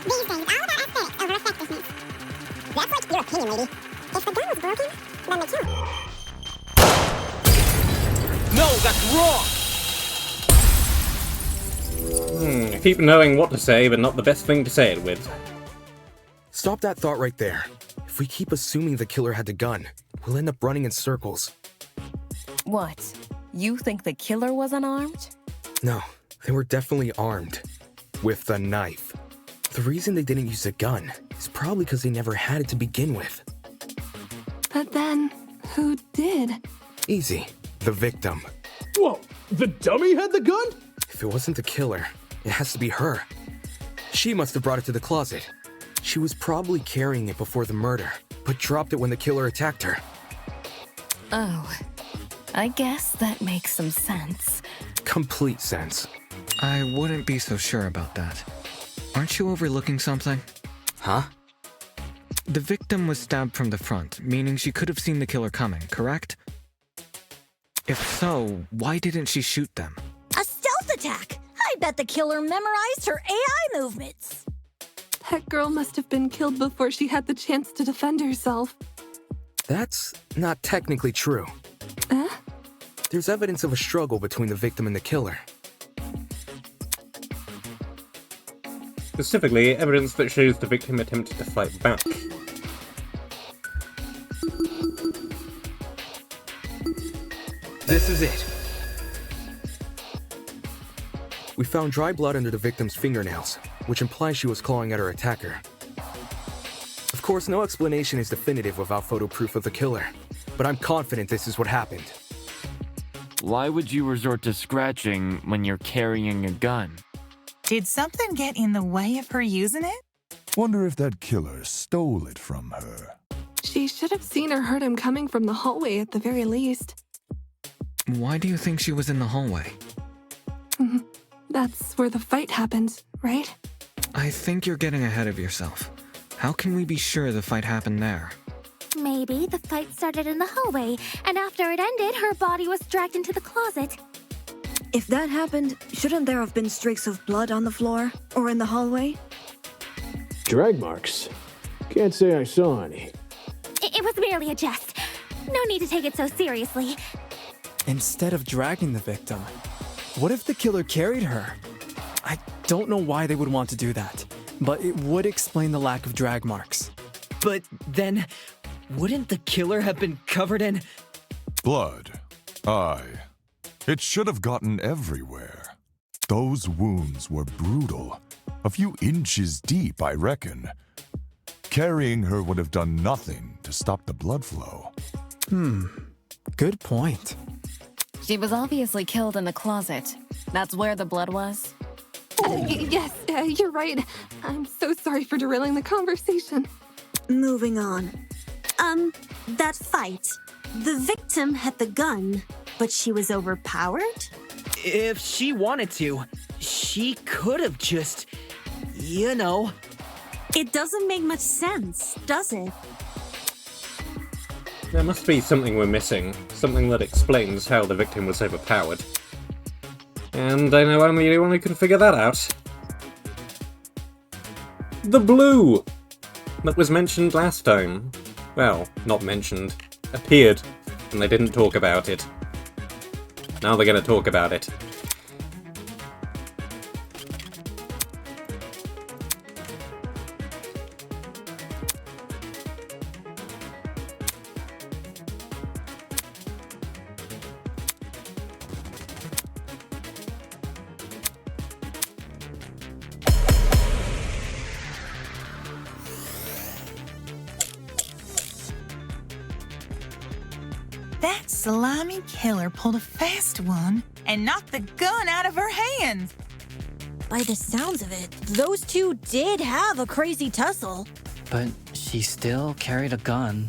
These days, it's all about aesthetics over effectiveness. That's like your opinion, lady. If the gun was broken, then the killer. No, that's wrong! I keep knowing what to say, but not the best thing to say it with. Stop that thought right there. If we keep assuming the killer had the gun, we'll end up running in circles. What? You think the killer was unarmed? No, they were definitely armed. With the knife. The reason they didn't use a gun is probably because they never had it to begin with. But then, who did? Easy. The victim. Whoa, the dummy had the gun? If it wasn't the killer, it has to be her. She must have brought it to the closet. She was probably carrying it before the murder, but dropped it when the killer attacked her. Oh. I guess that makes some sense. Complete sense. I wouldn't be so sure about that. Aren't you overlooking something? Huh? The victim was stabbed from the front, meaning she could have seen the killer coming, correct? If so, why didn't she shoot them? A stealth attack! I bet the killer memorized her AI movements. That girl must have been killed before she had the chance to defend herself. That's not technically true. There's evidence of a struggle between the victim and the killer. Specifically, evidence that shows the victim attempted to fight back. This is it. We found dry blood under the victim's fingernails, which implies she was clawing at her attacker. Of course, no explanation is definitive without photo proof of the killer, but I'm confident this is what happened. Why would you resort to scratching when you're carrying a gun? Did something get in the way of her using it? Wonder if that killer stole it from her. She should have seen or heard him coming from the hallway at the very least. Why do you think she was in the hallway? That's where the fight happened, right? I think you're getting ahead of yourself. How can we be sure the fight happened there? Maybe the fight started in the hallway, and after it ended, her body was dragged into the closet. If that happened, shouldn't there have been streaks of blood on the floor or in the hallway? Drag marks? Can't say I saw any. It was merely a jest. No need to take it so seriously. Instead of dragging the victim, what if the killer carried her? I don't know why they would want to do that, but it would explain the lack of drag marks. But then, wouldn't the killer have been covered in... Blood. Aye. It should have gotten everywhere. Those wounds were brutal. A few inches deep, I reckon. Carrying her would have done nothing to stop the blood flow. Good point. She was obviously killed in the closet. That's where the blood was? Yes, you're right. I'm so sorry for derailing the conversation. Moving on. That fight. The victim had the gun, but she was overpowered? If she wanted to, she could have just... you know... It doesn't make much sense, does it? There must be something we're missing. Something that explains how the victim was overpowered. And I know I'm the only one who can figure that out. The blue! That was mentioned last time. Well, not mentioned. Appeared. And they didn't talk about it. Now they're gonna talk about it. That slimy killer pulled a fast one and knocked the gun out of her hand. By the sounds of it, those two did have a crazy tussle. But she still carried a gun.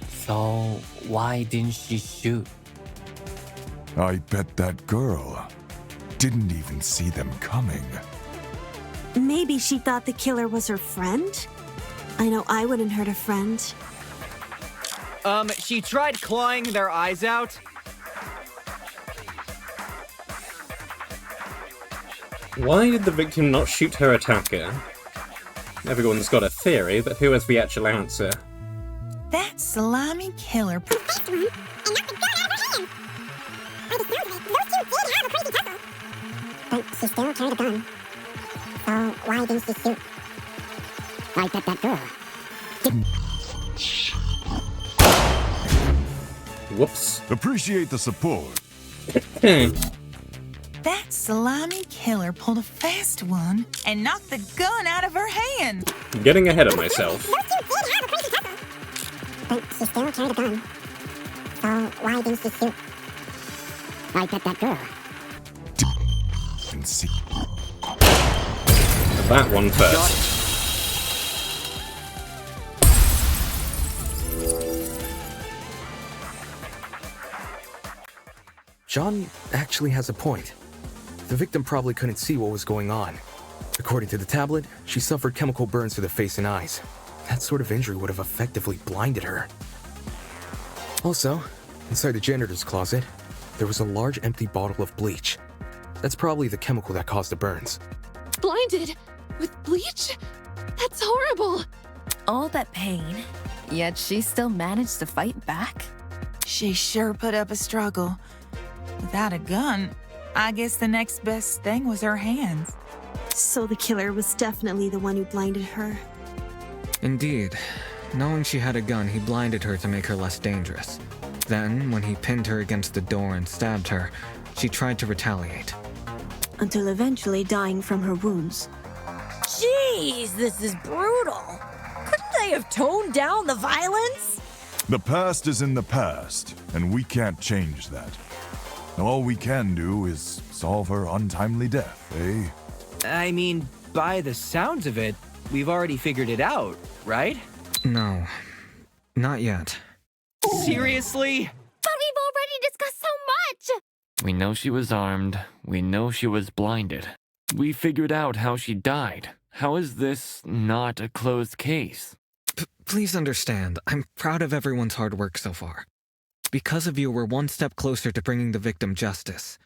So why didn't she shoot? I bet that girl didn't even see them coming. Maybe she thought the killer was her friend? I know I wouldn't hurt a friend. She tried clawing their eyes out. Why did the victim not shoot her attacker? Everyone's got a theory, but who has the actual answer? That slimy killer... But she still carried a gun. So why didn't she shoot? I bet that girl. Whoops. Appreciate the support. That slimy killer pulled a fast one and knocked the gun out of her hand. Getting ahead of myself. But she still carried a gun. So why didn't she shoot? I bet that girl. That one first. John actually has a point. The victim probably couldn't see what was going on. According to the tablet, she suffered chemical burns to the face and eyes. That sort of injury would have effectively blinded her. Also, inside the janitor's closet, there was a large empty bottle of bleach. That's probably the chemical that caused the burns. Blinded? With bleach? That's horrible! All that pain, yet she still managed to fight back? She sure put up a struggle. Without a gun, I guess the next best thing was her hands. So the killer was definitely the one who blinded her. Indeed. Knowing she had a gun, he blinded her to make her less dangerous. Then, when he pinned her against the door and stabbed her, she tried to retaliate. Until eventually dying from her wounds. Jeez, this is brutal. Couldn't they have toned down the violence? The past is in the past, and we can't change that. All we can do is solve her untimely death, eh? I mean, by the sounds of it, we've already figured it out, right? No, not yet. Seriously? But we've already discussed so much! We know she was armed. We know she was blinded. We figured out how she died. How is this not a closed case? Please understand, I'm proud of everyone's hard work so far. Because of you, we're one step closer to bringing the victim justice.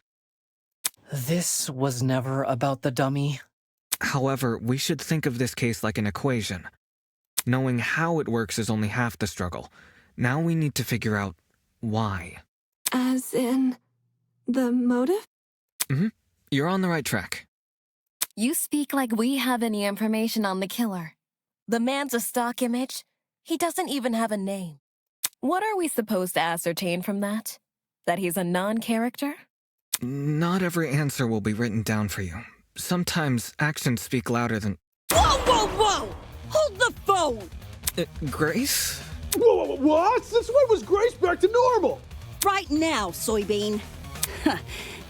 This was never about the dummy. However, we should think of this case like an equation. Knowing how it works is only half the struggle. Now we need to figure out why. As in, the motive? You're on the right track. You speak like we have any information on the killer. The man's a stock image. He doesn't even have a name. What are we supposed to ascertain from that? That he's a non-character? Not every answer will be written down for you. Sometimes actions speak louder than... Whoa, whoa, whoa! Hold the phone! Grace? Whoa, what? Since when was Grace back to normal? Right now, Soybean.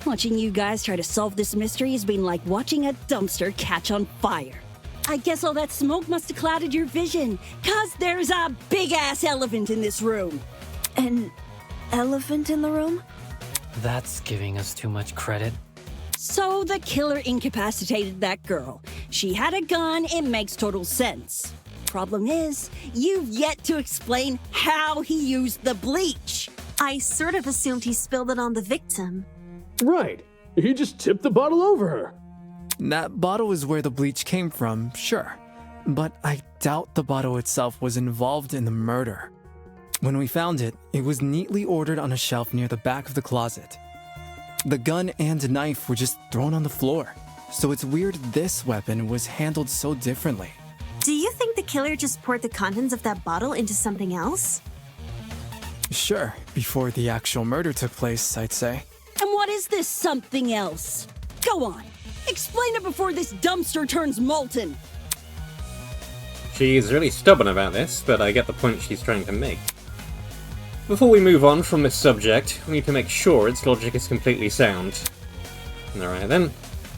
Watching you guys try to solve this mystery has been like watching a dumpster catch on fire. I guess all that smoke must have clouded your vision, 'cause there's a big-ass elephant in this room. An elephant in the room? That's giving us too much credit. So the killer incapacitated that girl. She had a gun, it makes total sense. Problem is, you've yet to explain how he used the bleach. I sort of assumed he spilled it on the victim. Right. He just tipped the bottle over her. That bottle is where the bleach came from, sure. But I doubt the bottle itself was involved in the murder. When we found it, it was neatly ordered on a shelf near the back of the closet. The gun and knife were just thrown on the floor. So it's weird this weapon was handled so differently. Do you think the killer just poured the contents of that bottle into something else? Sure, before the actual murder took place, I'd say. And what is this something else? Go on, explain it before this dumpster turns molten. She's really stubborn about this, but I get the point she's trying to make. Before we move on from this subject, we need to make sure its logic is completely sound. Alright then,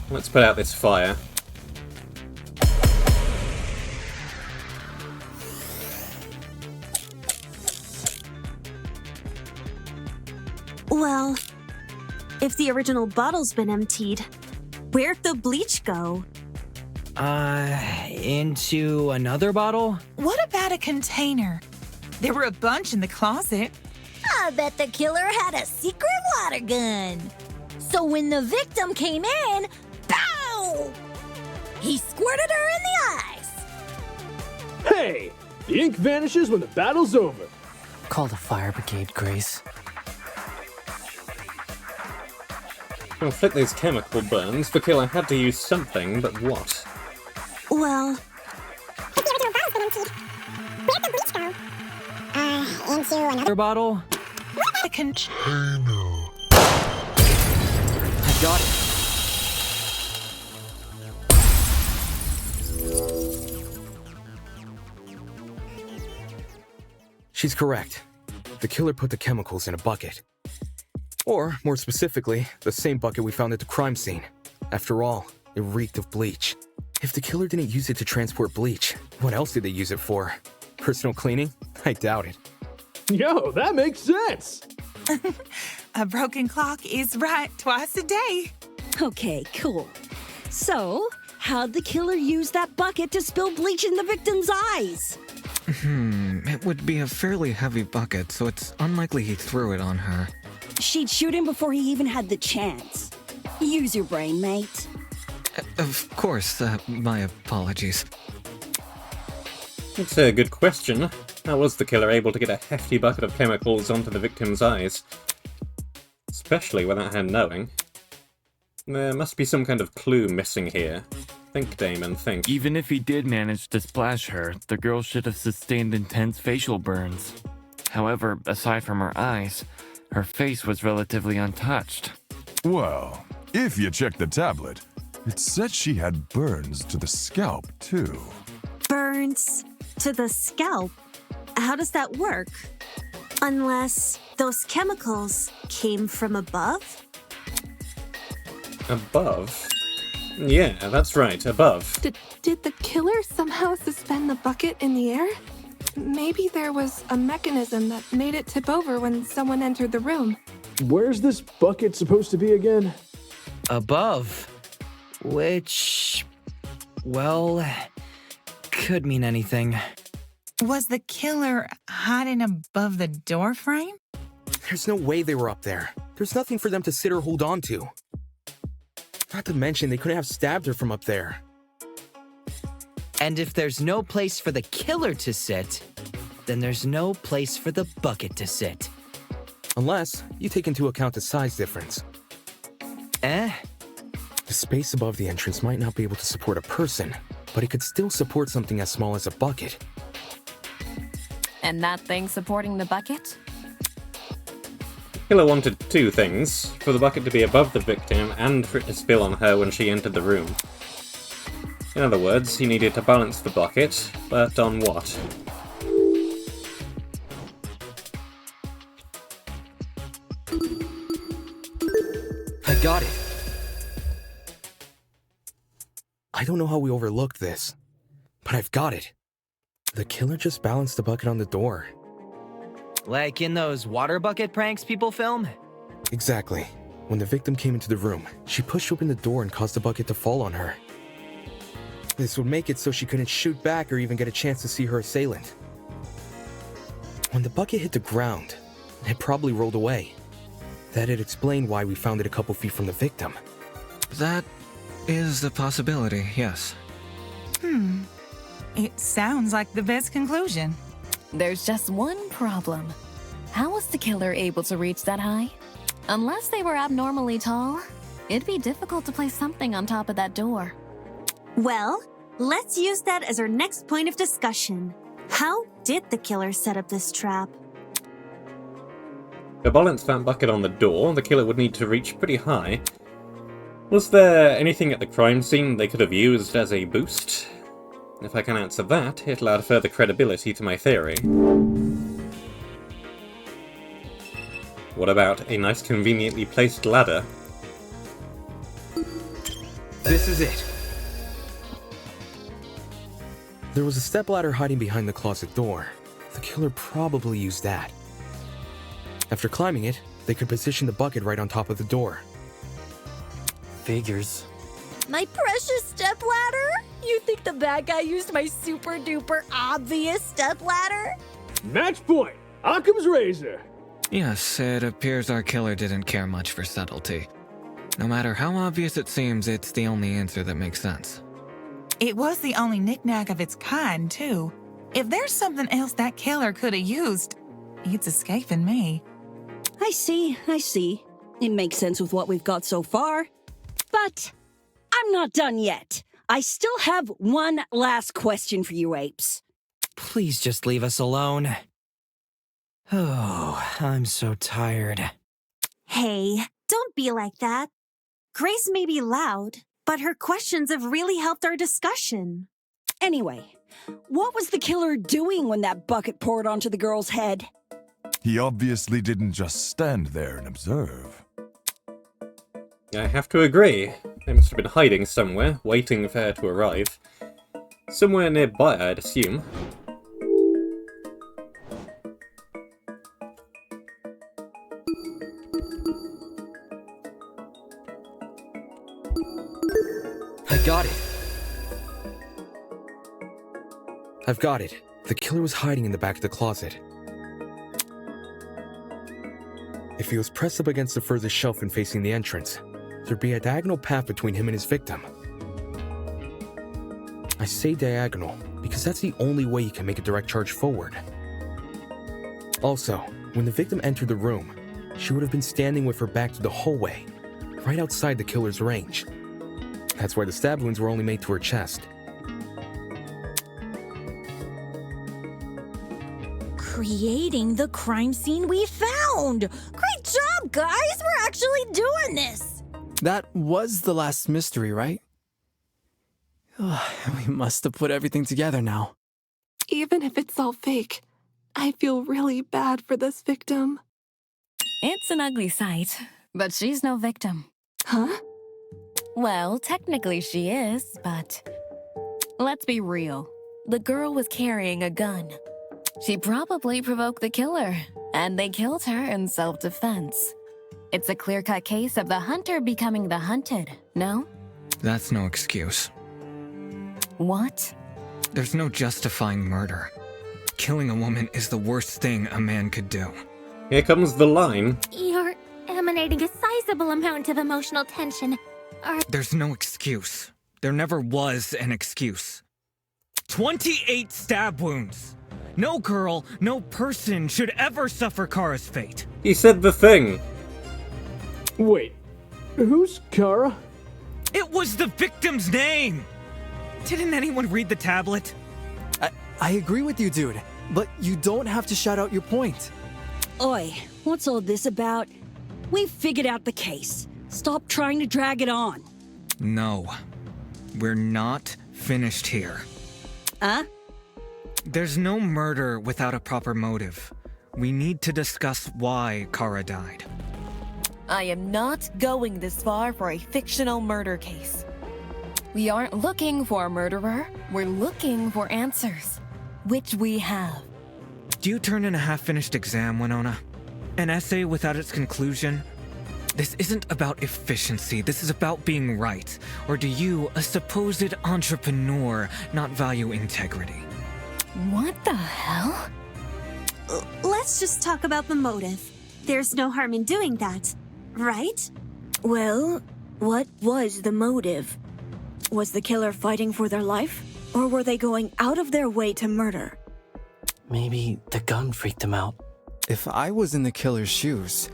let's put out this fire. Well, if the original bottle's been emptied, where'd the bleach go? Into another bottle? What about a container? There were a bunch in the closet. I bet the killer had a secret water gun. So when the victim came in, pow! He squirted her in the eyes. Hey! The ink vanishes when the battle's over. Call the fire brigade, Grace. To inflict those chemical burns, the killer had to use something, but what? Well, If the original bottle's been emptied, where'd the bleach go? Into another bottle? The container. I got it. She's correct. The killer put the chemicals in a bucket. Or, more specifically, the same bucket we found at the crime scene. After all, it reeked of bleach. If the killer didn't use it to transport bleach, what else did they use it for? Personal cleaning? I doubt it. Yo, that makes sense! A broken clock is right twice a day. Okay, cool. So, how'd the killer use that bucket to spill bleach in the victim's eyes? It would be a fairly heavy bucket, so it's unlikely he threw it on her. She'd shoot him before he even had the chance. Use your brain, mate. Of course, my apologies. It's a good question. How was the killer able to get a hefty bucket of chemicals onto the victim's eyes? Especially without her knowing. There must be some kind of clue missing here. Think, Damon, think. Even if he did manage to splash her, the girl should have sustained intense facial burns. However, aside from her eyes, her face was relatively untouched. Well, if you check the tablet, it said she had burns to the scalp, too. Burns to the scalp? How does that work? Unless those chemicals came from above? Above? Yeah, that's right, above. Did the killer somehow suspend the bucket in the air? Maybe there was a mechanism that made it tip over when someone entered the room. Where's this bucket supposed to be again? Above. Which, well, could mean anything. Was the killer hiding above the door frame? There's no way they were up there. There's nothing for them to sit or hold on to. Not to mention, they couldn't have stabbed her from up there. And if there's no place for the killer to sit, then there's no place for the bucket to sit. Unless you take into account the size difference. Eh? The space above the entrance might not be able to support a person, but it could still support something as small as a bucket. And that thing supporting the bucket? Killer wanted two things: for the bucket to be above the victim and for it to spill on her when she entered the room. In other words, he needed to balance the bucket, but on what? I got it. I don't know how we overlooked this, but I've got it. The killer just balanced the bucket on the door. Like in those water bucket pranks people film? Exactly. When the victim came into the room, she pushed open the door and caused the bucket to fall on her. This would make it so she couldn't shoot back or even get a chance to see her assailant. When the bucket hit the ground, it probably rolled away. That'd explain why we found it a couple feet from the victim. That is a possibility, yes. It sounds like the best conclusion. There's just one problem. How was the killer able to reach that high? Unless they were abnormally tall, it'd be difficult to place something on top of that door. Well, let's use that as our next point of discussion. How did the killer set up this trap? To balance that bucket on the door, the killer would need to reach pretty high. Was there anything at the crime scene they could have used as a boost? If I can answer that, it'll add further credibility to my theory. What about a nice conveniently placed ladder? This is it. There was a stepladder hiding behind the closet door. The killer probably used that. After climbing it, they could position the bucket right on top of the door. Figures. My precious stepladder? You think the bad guy used my super duper obvious stepladder? Match point! Occam's razor! Yes, it appears our killer didn't care much for subtlety. No matter how obvious it seems, it's the only answer that makes sense. It was the only knick-knack of its kind, too. If there's something else that killer could have used, it's escaping me. I see. It makes sense with what we've got so far. But I'm not done yet. I still have one last question for you apes. Please just leave us alone. Oh, I'm so tired. Hey, don't be like that. Grace may be loud, but her questions have really helped our discussion. Anyway, what was the killer doing when that bucket poured onto the girl's head? He obviously didn't just stand there and observe. I have to agree. They must have been hiding somewhere, waiting for her to arrive. Somewhere nearby, I'd assume. got it. I've got it. The killer was hiding in the back of the closet. If he was pressed up against the furthest shelf and facing the entrance, there'd be a diagonal path between him and his victim. I say diagonal because that's the only way he can make a direct charge forward. Also, when the victim entered the room, she would have been standing with her back to the hallway, right outside the killer's range. That's why the stab wounds were only made to her chest. Creating the crime scene we found! Great job, guys! We're actually doing this! That was the last mystery, right? We must have put everything together now. Even if it's all fake, I feel really bad for this victim. It's an ugly sight, but she's no victim. Huh? Well, technically she is, but let's be real. The girl was carrying a gun. She probably provoked the killer, and they killed her in self-defense. It's a clear-cut case of the hunter becoming the hunted, no? That's no excuse. What? There's no justifying murder. Killing a woman is the worst thing a man could do. Here comes the line. You're emanating a sizable amount of emotional tension. There's no excuse. There never was an excuse. 28 stab wounds! No girl, no person should ever suffer Kara's fate. He said the thing. Wait, who's Kara? It was the victim's name! Didn't anyone read the tablet? I agree with you, dude, but you don't have to shout out your point. Oi, what's all this about? We've figured out the case. Stop trying to drag it on. No. We're not finished here. Huh? There's no murder without a proper motive. We need to discuss why Kara died. I am not going this far for a fictional murder case. We aren't looking for a murderer, we're looking for answers. Which we have. Do you turn in a half-finished exam, Winona? An essay without its conclusion? This isn't about efficiency, this is about being right. Or do you, a supposed entrepreneur, not value integrity? What the hell? Let's just talk about the motive. There's no harm in doing that, right? Well, what was the motive? Was the killer fighting for their life? Or were they going out of their way to murder? Maybe the gun freaked him out. If I was in the killer's shoes,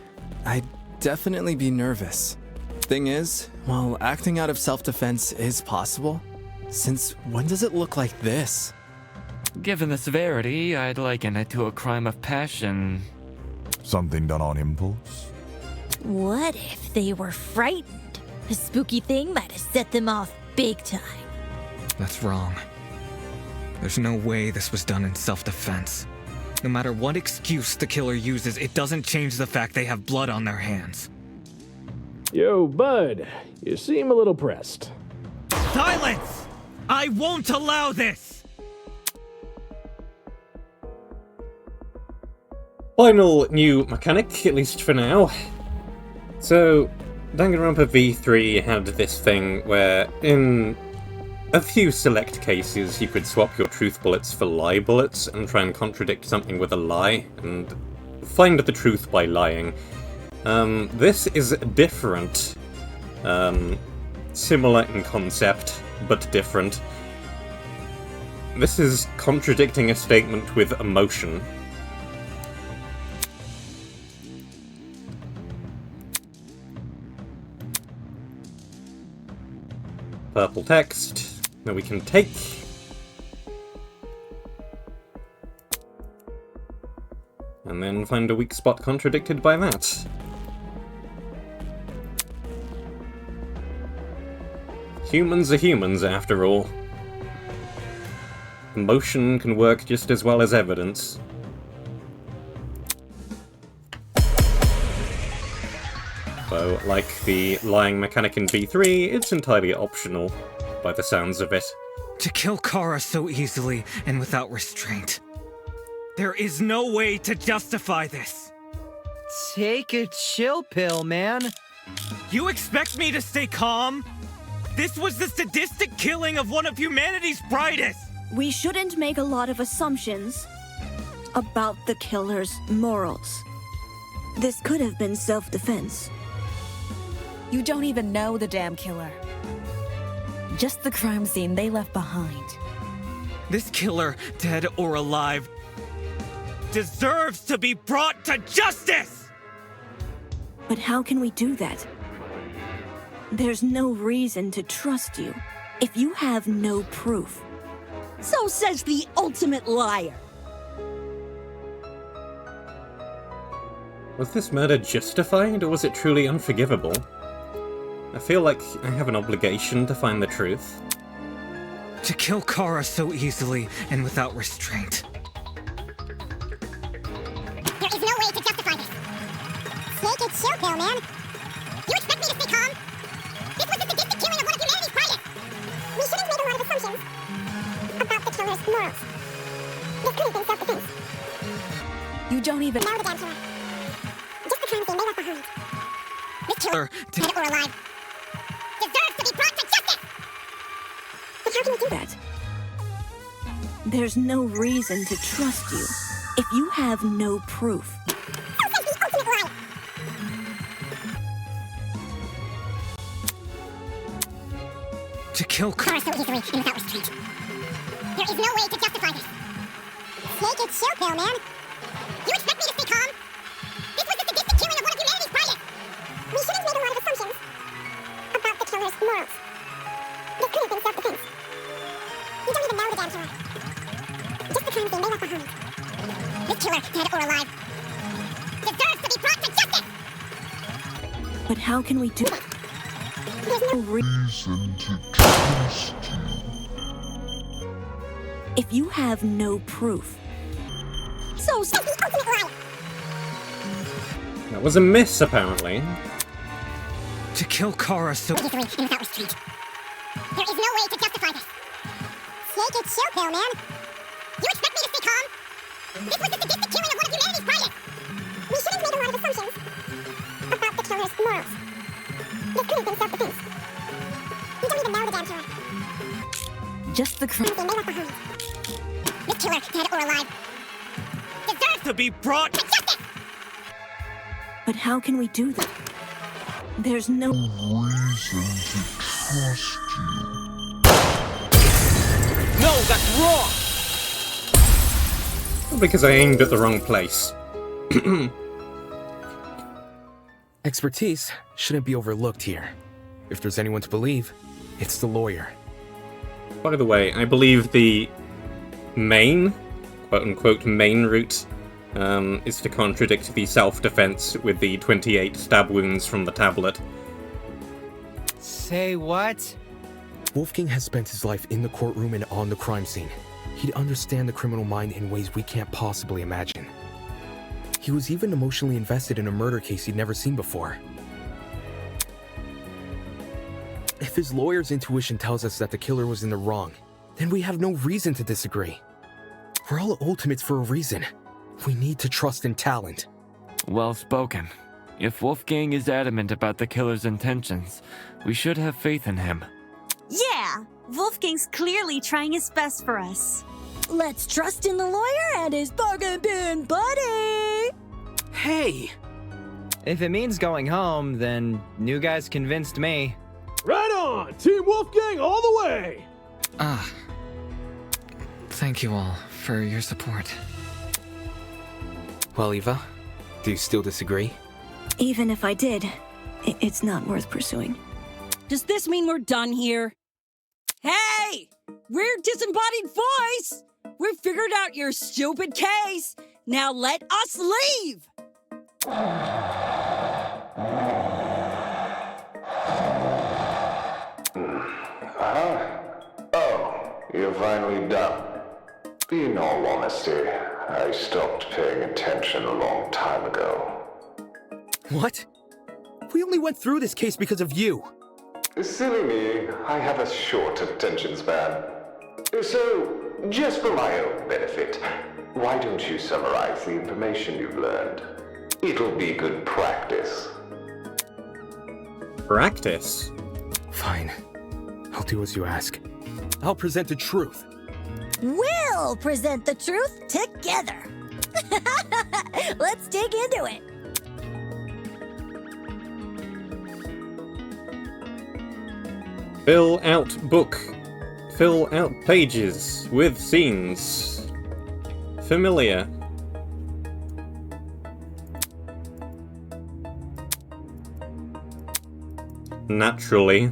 I'd definitely be nervous. Thing is, while acting out of self-defense is possible, since when does it look like this? Given the severity, I'd liken it to a crime of passion. Something done on impulse? What if they were frightened? A spooky thing might have set them off big time. That's wrong. There's no way this was done in self-defense. No matter what excuse the killer uses, it doesn't change the fact they have blood on their hands. Yo, bud, you seem a little pressed. Silence! I won't allow this! Final new mechanic, at least for now. So, Danganronpa V3 had this thing where, in a few select cases, you could swap your truth bullets for lie bullets and try and contradict something with a lie, and find the truth by lying. This is different. Similar in concept, but different. This is contradicting a statement with emotion. Purple text that we can take. And then find a weak spot contradicted by that. Humans are humans, after all. Emotion can work just as well as evidence. So, like the lying mechanic in V3, it's entirely optional, by the sounds of it. To kill Kara so easily and without restraint. There is no way to justify this. Take a chill pill, man. You expect me to stay calm? This was the sadistic killing of one of humanity's brightest! We shouldn't make a lot of assumptions about the killer's morals. This could have been self-defense. You don't even know the damn killer. Just the crime scene they left behind. This killer, dead or alive, deserves to be brought to justice! But how can we do that? There's no reason to trust you if you have no proof. So says the ultimate liar. Was this murder justified, or was it truly unforgivable? I feel like I have an obligation to find the truth. To kill Kara so easily and without restraint. There is no way to justify this. Snake, it's chill pill, man. You expect me to stay calm? This was the sadistic killing of one of humanity's brightest. We shouldn't make a lot of assumptions about the killer's morals. This could have been self-defense. You don't even know the damn killer. Just the crime scene they left behind. This killer, dead or alive, deserves to be brought to justice! But how can we do that? There's no reason to trust you if you have no proof. So says the ultimate liar. To kill Kara so easily and without restraint. There is no way to justify this. Snake, it's chill pill, man. You expect me to stay calm? This was the sadistic killing of one of humanity's brightest. We shouldn't make a lot of assumptions about the killer's morals. This could have been self-defense. You don't even know the damn killer. Just the crime scene they left behind. This killer, dead or alive, deserves to be brought to justice! But how can we do that? There's no reason to trust you if you have no proof. So says the ultimate liar. That was a miss, apparently. To kill Kara so easily and without restraint. There is no way to justify this. Snake, it's chill pill, man. You expect me to stay calm? This was the sadistic killing of one of humanity's brightest. We shouldn't make a lot of assumptions about the killer's morals. This could have been self-defense. You don't even know the damn killer. just the crime scene they left behind. This killer, dead or alive, deserves to be brought to justice! But how can we do that? There's no reason to trust you. No, that's wrong! Because I aimed at the wrong place. Expertise shouldn't be overlooked here. If there's anyone to believe, it's the lawyer. By the way, I believe the main, quote-unquote, main route is to contradict the self-defense with the 28 stab wounds from the tablet. Say what? Wolfgang has spent his life in the courtroom and on the crime scene. He'd understand the criminal mind in ways we can't possibly imagine. He was even emotionally invested in a murder case he'd never seen before. If his lawyer's intuition tells us that the killer was in the wrong, then we have no reason to disagree. We're all ultimates for a reason. We need to trust in talent. Well spoken. If Wolfgang is adamant about the killer's intentions, we should have faith in him. Yeah, Wolfgang's clearly trying his best for us. Let's trust in the lawyer and his bargain bin buddy! Hey! If it means going home, then new guy's convinced me. Right on! Team Wolfgang all the way! Thank you all for your support. Well, Eva, do you still disagree? Even if I did, it's not worth pursuing. Does this mean we're done here? Hey! We're Disembodied Voice! We've figured out your stupid case! Now let us leave! Oh, you're finally done. In all honesty, I stopped paying attention a long time ago. What? We only went through this case because of you. Silly me, I have a short attention span. So, just for my own benefit, why don't you summarize the information you've learned? It'll be good practice. Practice? Fine. I'll do as you ask. I'll present the truth. We'll present the truth together. Let's dig into it. Fill out book. Fill out pages with scenes. Familiar. Naturally.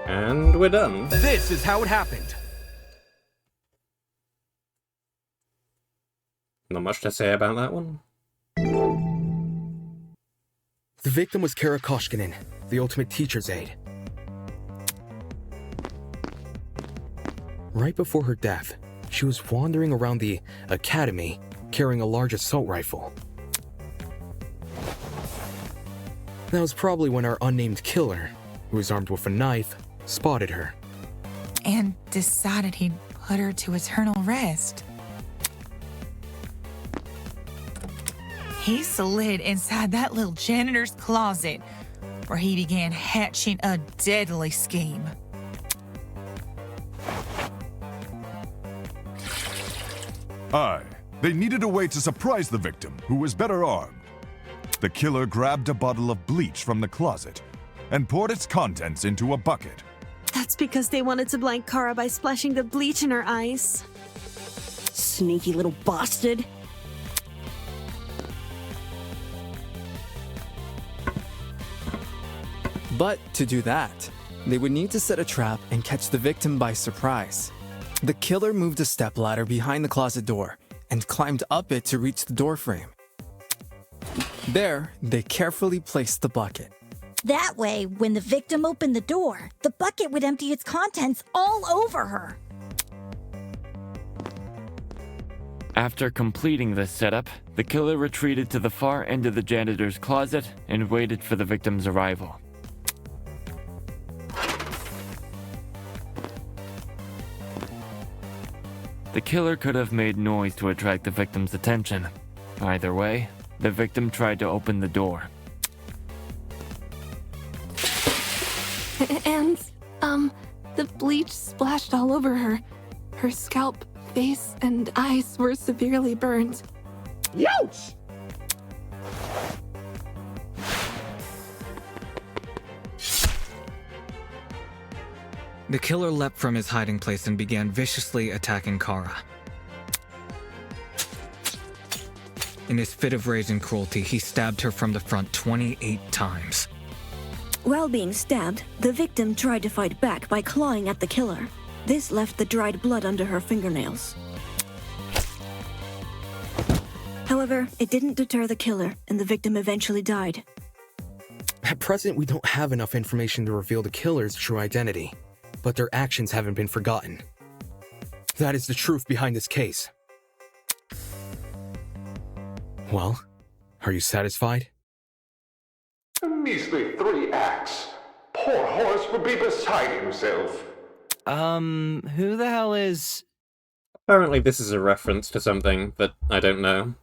And we're done. This is how it happened. Not much to say about that one. The victim was Kara Koshkinen, the ultimate teacher's aide. Right before her death, she was wandering around the academy carrying a large assault rifle. That was probably when our unnamed killer, who was armed with a knife, spotted her. And decided he'd put her to eternal rest. He slid inside that little janitor's closet, where he began hatching a deadly scheme. They needed a way to surprise the victim, who was better armed. The killer grabbed a bottle of bleach from the closet and poured its contents into a bucket. That's because they wanted to blind Kara by splashing the bleach in her eyes. Sneaky little bastard. But to do that, they would need to set a trap and catch the victim by surprise. The killer moved a stepladder behind the closet door and climbed up it to reach the doorframe. There, they carefully placed the bucket. That way, when the victim opened the door, the bucket would empty its contents all over her. After completing this setup, the killer retreated to the far end of the janitor's closet and waited for the victim's arrival. The killer could have made noise to attract the victim's attention. Either way, the victim tried to open the door. And, the bleach splashed all over her. Her scalp, face, and eyes were severely burned. Youch! The killer leapt from his hiding place and began viciously attacking Kara. In his fit of rage and cruelty, he stabbed her from the front 28 times. While being stabbed, the victim tried to fight back by clawing at the killer. This left the dried blood under her fingernails. However, it didn't deter the killer, and the victim eventually died. At present, we don't have enough information to reveal the killer's true identity, but their actions haven't been forgotten. That is the truth behind this case. Well, are you satisfied? A measly 3 acts. Poor Horace would be beside himself. Who the hell is... Apparently this is a reference to something that I don't know.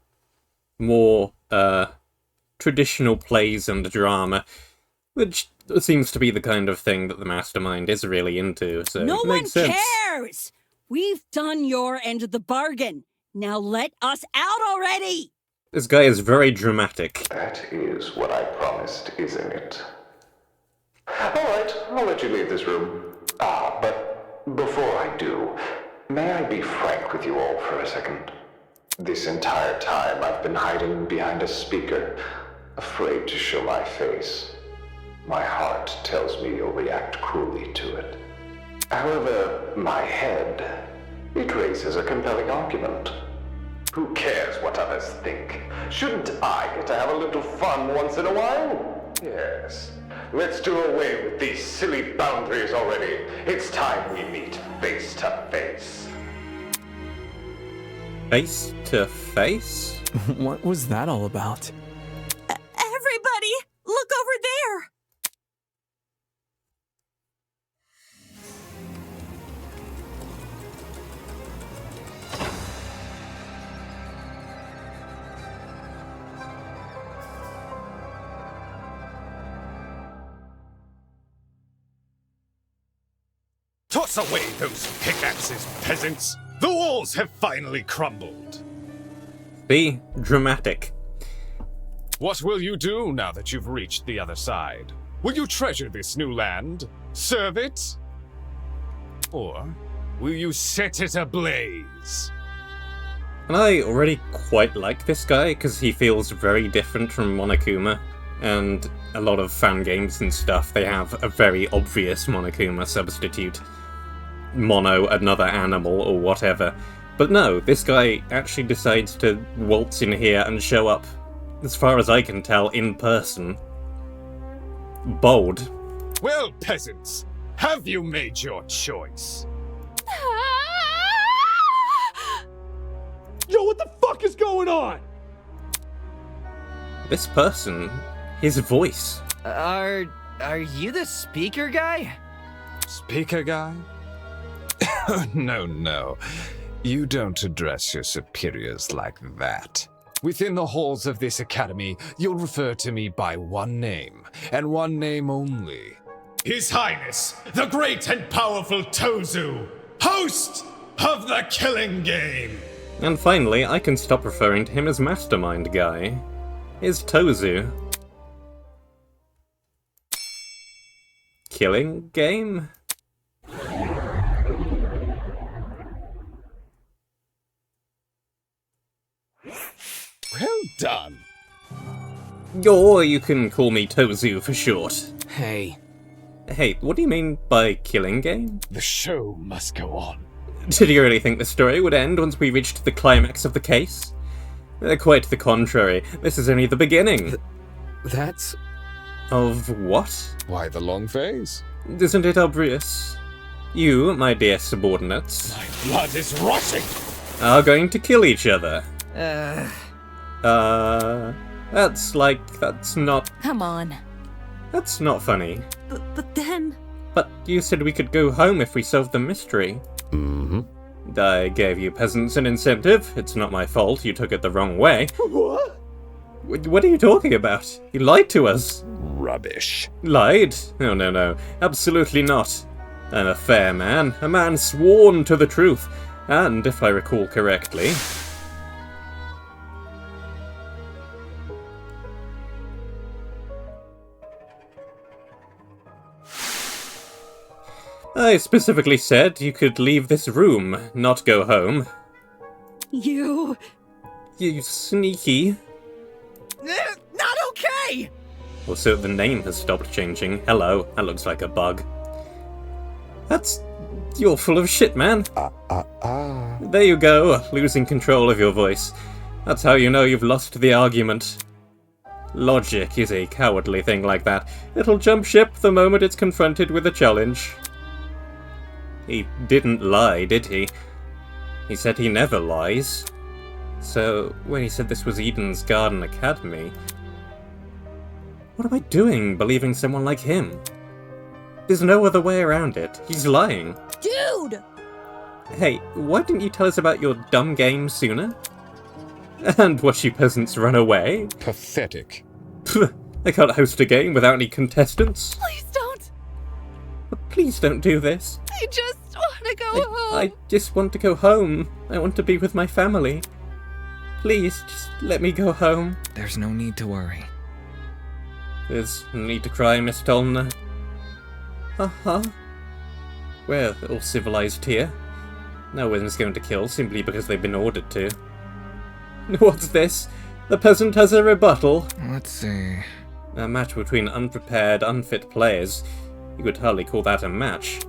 More, traditional plays and drama, which seems to be the kind of thing that the Mastermind is really into, so No it one makes sense. cares! We've done your end of the bargain. Now let us out already! This guy is very dramatic. That is what I promised, isn't it? Alright, I'll let you leave this room. But before I do, may I be frank with you all for a second? This entire time I've been hiding behind a speaker, afraid to show my face. My heart tells me you'll react cruelly to it. However, my head, it raises a compelling argument. Who cares what others think? Shouldn't I get to have a little fun once in a while? Yes. Let's do away with these silly boundaries already. It's time we meet face to face. Face to face? What was that all about? Everybody, look over there! Toss away those pickaxes, peasants! The walls have finally crumbled! Be dramatic. What will you do now that you've reached the other side? Will you treasure this new land? Serve it? Or will you set it ablaze? And I already quite like this guy, because he feels very different from Monokuma. And a lot of fan games and stuff, they have a very obvious Monokuma substitute. Mono, another animal, or whatever. But no, this guy actually decides to waltz in here and show up, as far as I can tell, in person. Bold. Well, peasants, have you made your choice? Yo, what the fuck is going on? This person, his voice. Are you the speaker guy? Speaker guy? No. You don't address your superiors like that. Within the halls of this academy, you'll refer to me by one name, and one name only. His Highness, the great and powerful Tozu, host of the Killing Game! And finally, I can stop referring to him as Mastermind guy. Is Tozu. Killing Game? Well done. Or you can call me Tozu for short. Hey. Hey, what do you mean by Killing Game? The show must go on. Did you really think the story would end once we reached the climax of the case? Quite the contrary. This is only the beginning. That's... Of what? Why the long face? Isn't it obvious? You, my dear subordinates... My blood is rushing! ...are going to kill each other. That's not... Come on. That's not funny. But then... But you said we could go home if we solved the mystery. Mm-hmm. I gave you peasants an incentive. It's not my fault you took it the wrong way. What? What are you talking about? You lied to us. Rubbish. Lied? Oh, no. Absolutely not. I'm a fair man. A man sworn to the truth. And, if I recall correctly... I specifically said you could leave this room, not go home. You sneaky. Not okay! Also, the name has stopped changing. Hello, that looks like a bug. You're full of shit, man. There you go, losing control of your voice. That's how you know you've lost the argument. Logic is a cowardly thing like that. It'll jump ship the moment it's confronted with a challenge. He didn't lie, did he? He said he never lies. So, when he said this was Eden's Garden Academy... What am I doing, believing someone like him? There's no other way around it. He's lying. Dude! Hey, why didn't you tell us about your dumb game sooner? And watch you peasants run away? Pathetic. I can't host a game without any contestants. Please don't! Please don't do this. I just want to go home. I just want to go home. I want to be with my family. Please, just let me go home. There's no need to worry. There's no need to cry, Miss Tolna. We're all civilized here. No one's going to kill simply because they've been ordered to. What's this? The peasant has a rebuttal. Let's see. A match between unprepared, unfit players. You could hardly call that a match.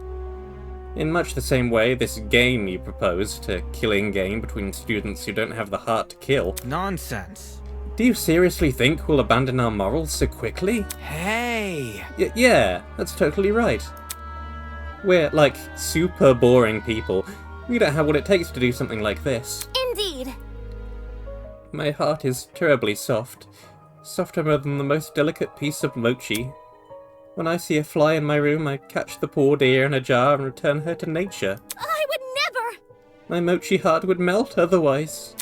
In much the same way, this game you proposed, a killing game between students who don't have the heart to kill. Nonsense. Do you seriously think we'll abandon our morals so quickly? Hey! Yeah, that's totally right. We're, like, super boring people. We don't have what it takes to do something like this. Indeed. My heart is terribly soft. Softer than the most delicate piece of mochi. When I see a fly in my room, I catch the poor dear in a jar and return her to nature. I would never! My mochi heart would melt otherwise.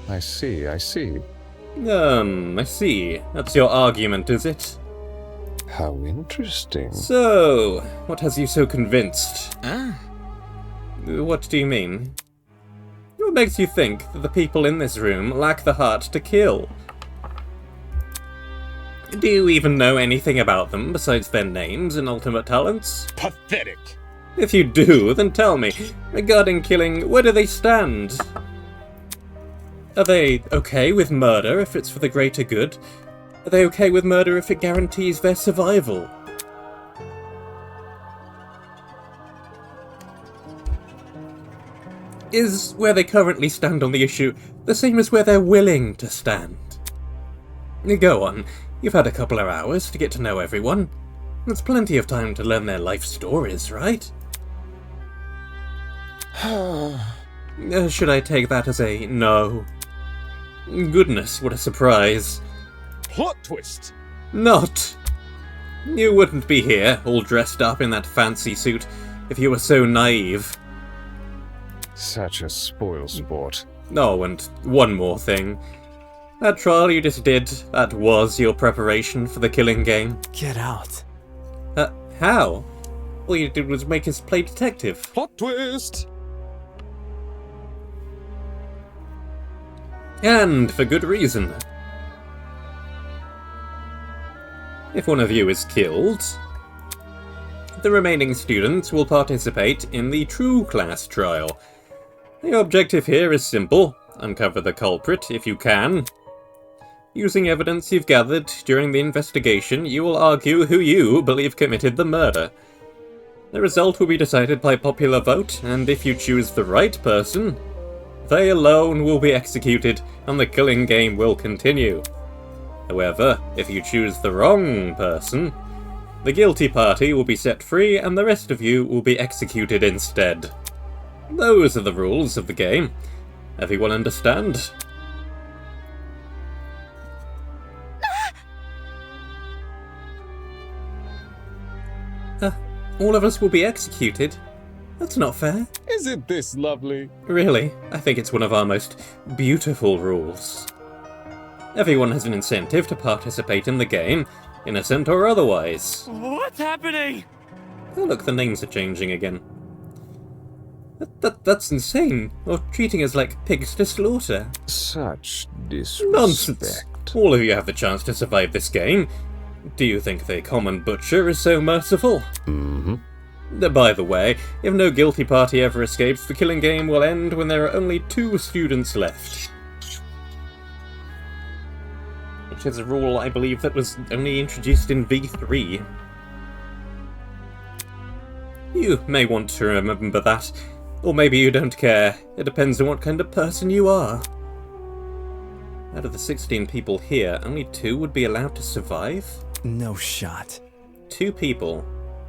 I see. I see. That's your argument, is it? How interesting. So, what has you so convinced? Ah. What do you mean? What makes you think that the people in this room lack the heart to kill? Do you even know anything about them besides their names and ultimate talents? Pathetic! If you do, then tell me, regarding killing, where do they stand? Are they okay with murder if it's for the greater good? Are they okay with murder if it guarantees their survival? Is where they currently stand on the issue the same as where they're willing to stand? Go on, you've had a couple of hours to get to know everyone. That's plenty of time to learn their life stories, right? Should I take that as a no? Goodness, what a surprise. Plot twist! Not! You wouldn't be here, all dressed up in that fancy suit, if you were so naive. Such a spoilsport. Oh, and one more thing. That trial you just did, that was your preparation for the killing game? Get out. How? All you did was make us play detective. Plot twist! And for good reason. If one of you is killed, the remaining students will participate in the true class trial. The objective here is simple: uncover the culprit if you can. Using evidence you've gathered during the investigation, you will argue who you believe committed the murder. The result will be decided by popular vote, and if you choose the right person, they alone will be executed and the killing game will continue. However, if you choose the wrong person, the guilty party will be set free and the rest of you will be executed instead. Those are the rules of the game. Everyone understand? All of us will be executed? That's not fair. Isn't this lovely? Really, I think it's one of our most beautiful rules. Everyone has an incentive to participate in the game, innocent or otherwise. What's happening? Oh look, the names are changing again. That's insane. You're treating us like pigs to slaughter. Such disrespect. Nonsense. All of you have the chance to survive this game. Do you think the common butcher is so merciful? By the way, if no guilty party ever escapes, the killing game will end when there are only 2 students left. Which is a rule, I believe, that was only introduced in V3. You may want to remember that, or maybe you don't care. It depends on what kind of person you are. Out of the 16 people here, only 2 would be allowed to survive? No shot. 2 people.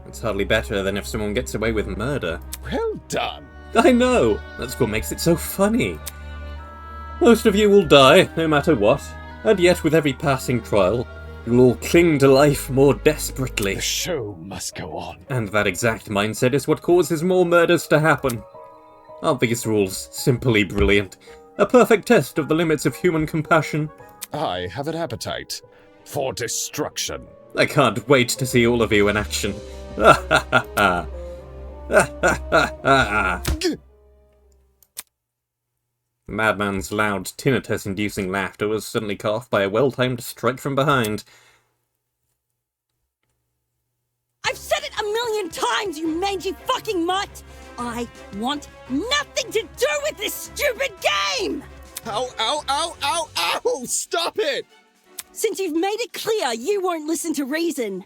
It's hardly better than if someone gets away with murder. Well done! I know! That's what makes it so funny. Most of you will die, no matter what, and yet with every passing trial, you'll all cling to life more desperately. The show must go on. And that exact mindset is what causes more murders to happen. Aren't these rules simply brilliant? A perfect test of the limits of human compassion. I have an appetite for destruction. I can't wait to see all of you in action. The madman's loud, tinnitus-inducing laughter was suddenly cut off by a well-timed strike from behind. I've said it a million times, you mangy fucking mutt! I want nothing to do with this stupid game! Ow, ow, ow, ow, ow! Stop it! Since you've made it clear you won't listen to reason,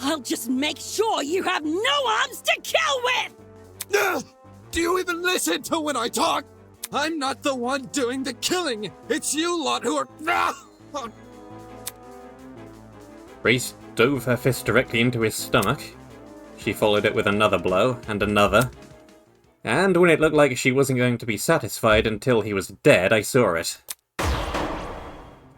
I'll just make sure you have no arms to kill with! Do you even listen to when I talk? I'm not the one doing the killing. It's you lot who are... Grace dove her fist directly into his stomach. She followed it with another blow, and another. And when it looked like she wasn't going to be satisfied until he was dead, I saw it.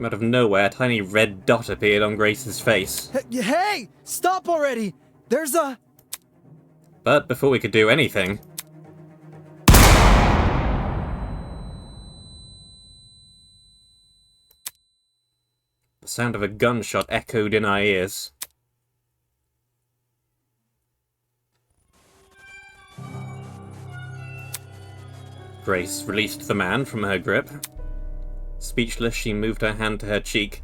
Out of nowhere, a tiny red dot appeared on Grace's face. Hey! Stop already! There's a... But before we could do anything... the sound of a gunshot echoed in our ears. Grace released the man from her grip. Speechless, she moved her hand to her cheek,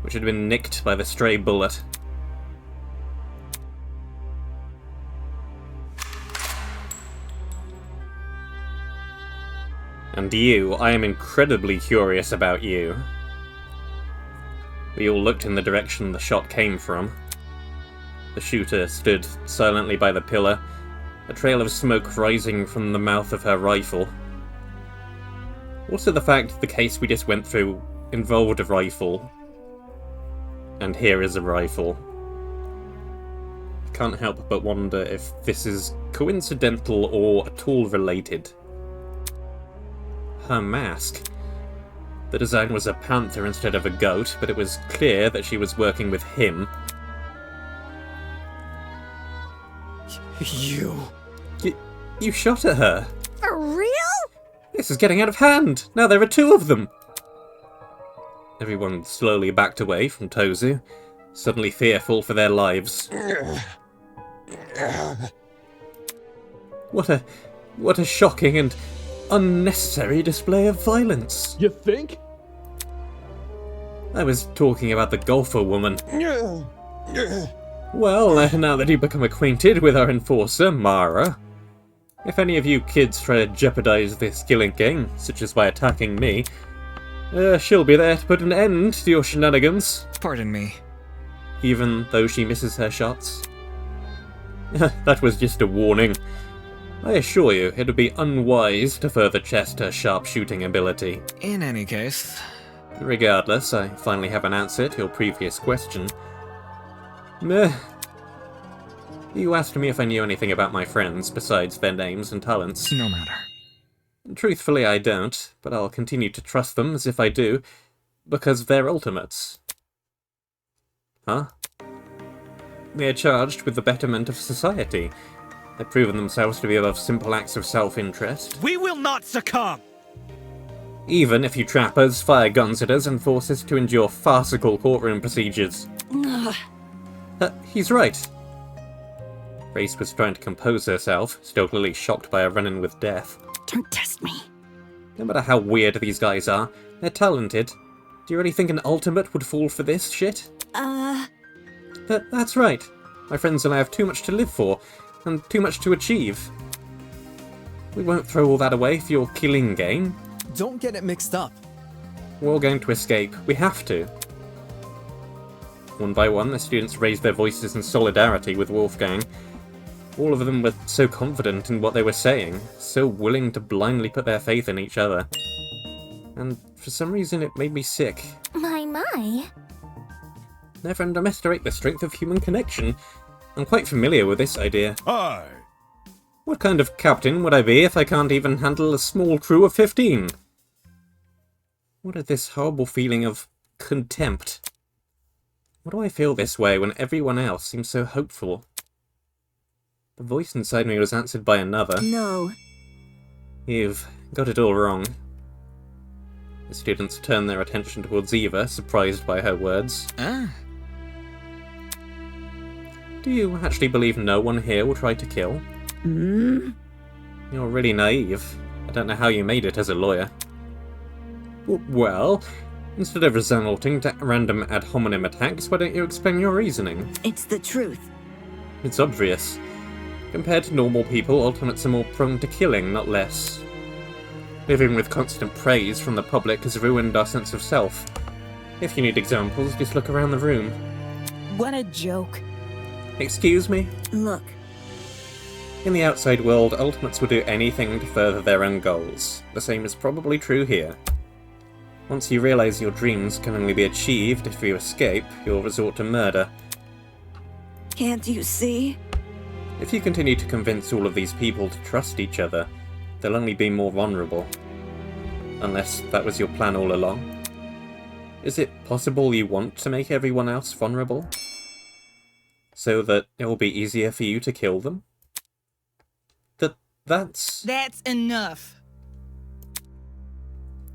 which had been nicked by the stray bullet. And you, I am incredibly curious about you. We all looked in the direction the shot came from. The shooter stood silently by the pillar, a trail of smoke rising from the mouth of her rifle. Also the fact the case we just went through involved a rifle. And here is a rifle. I can't help but wonder if this is coincidental or at all related. Her mask. The design was a panther instead of a goat, but it was clear that she was working with him. You shot at her. For real? This is getting out of hand! Now there are two of them! Everyone slowly backed away from Tozu, suddenly fearful for their lives. What a shocking and unnecessary display of violence. You think? I was talking about the golfer woman. Well, now that you've become acquainted with our enforcer, Mara, if any of you kids try to jeopardize this killing game, such as by attacking me, she'll be there to put an end to your shenanigans. Pardon me. Even though she misses her shots. That was just a warning. I assure you, it would be unwise to further test her sharpshooting ability. In any case... Regardless, I finally have an answer to your previous question. You asked me if I knew anything about my friends besides their names and talents. No matter. Truthfully, I don't, but I'll continue to trust them as if I do, because they're ultimates. Huh? They are charged with the betterment of society. They've proven themselves to be above simple acts of self-interest. We will not succumb! Even if you trap us, fire guns at us, and force us to endure farcical courtroom procedures. He's right. Grace was trying to compose herself, still clearly shocked by a run-in with death. Don't test me. No matter how weird these guys are, they're talented. Do you really think an ultimate would fall for this shit? That's right. My friends and I have too much to live for, and too much to achieve. We won't throw all that away for your killing game. Don't get it mixed up. We're all going to escape. We have to. One by one, the students raised their voices in solidarity with Wolfgang. All of them were so confident in what they were saying, so willing to blindly put their faith in each other. And for some reason it made me sick. My. Never underestimate the strength of human connection. I'm quite familiar with this idea. Aye. What kind of captain would I be if I can't even handle a small crew of 15? What is this horrible feeling of contempt? Why do I feel this way when everyone else seems so hopeful? The voice inside me was answered by another. No. You've got it all wrong. The students turned their attention towards Eva, surprised by her words. Do you actually believe no one here will try to kill? Hmm? You're really naive. I don't know how you made it as a lawyer. Well, instead of resorting to random ad hominem attacks, why don't you explain your reasoning? It's the truth. It's obvious. Compared to normal people, ultimates are more prone to killing, not less. Living with constant praise from the public has ruined our sense of self. If you need examples, just look around the room. What a joke. Excuse me? Look. In the outside world, ultimates will do anything to further their own goals. The same is probably true here. Once you realize your dreams can only be achieved if you escape, you'll resort to murder. Can't you see? If you continue to convince all of these people to trust each other, they'll only be more vulnerable. Unless that was your plan all along. Is it possible you want to make everyone else vulnerable? So that it will be easier for you to kill them? That's enough.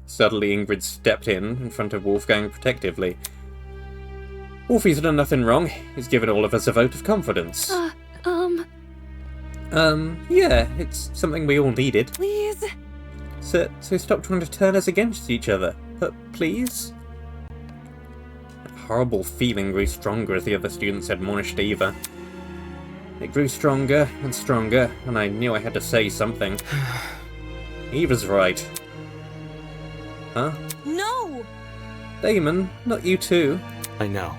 Suddenly Ingrid stepped in front of Wolfgang protectively. Wolfie's done nothing wrong. He's given all of us a vote of confidence. Yeah, it's something we all needed. Please? So stop trying to turn us against each other. But please? A horrible feeling grew stronger as the other students admonished Eva. It grew stronger and stronger, and I knew I had to say something. Eva's right. Huh? No! Damon, not you too. I know.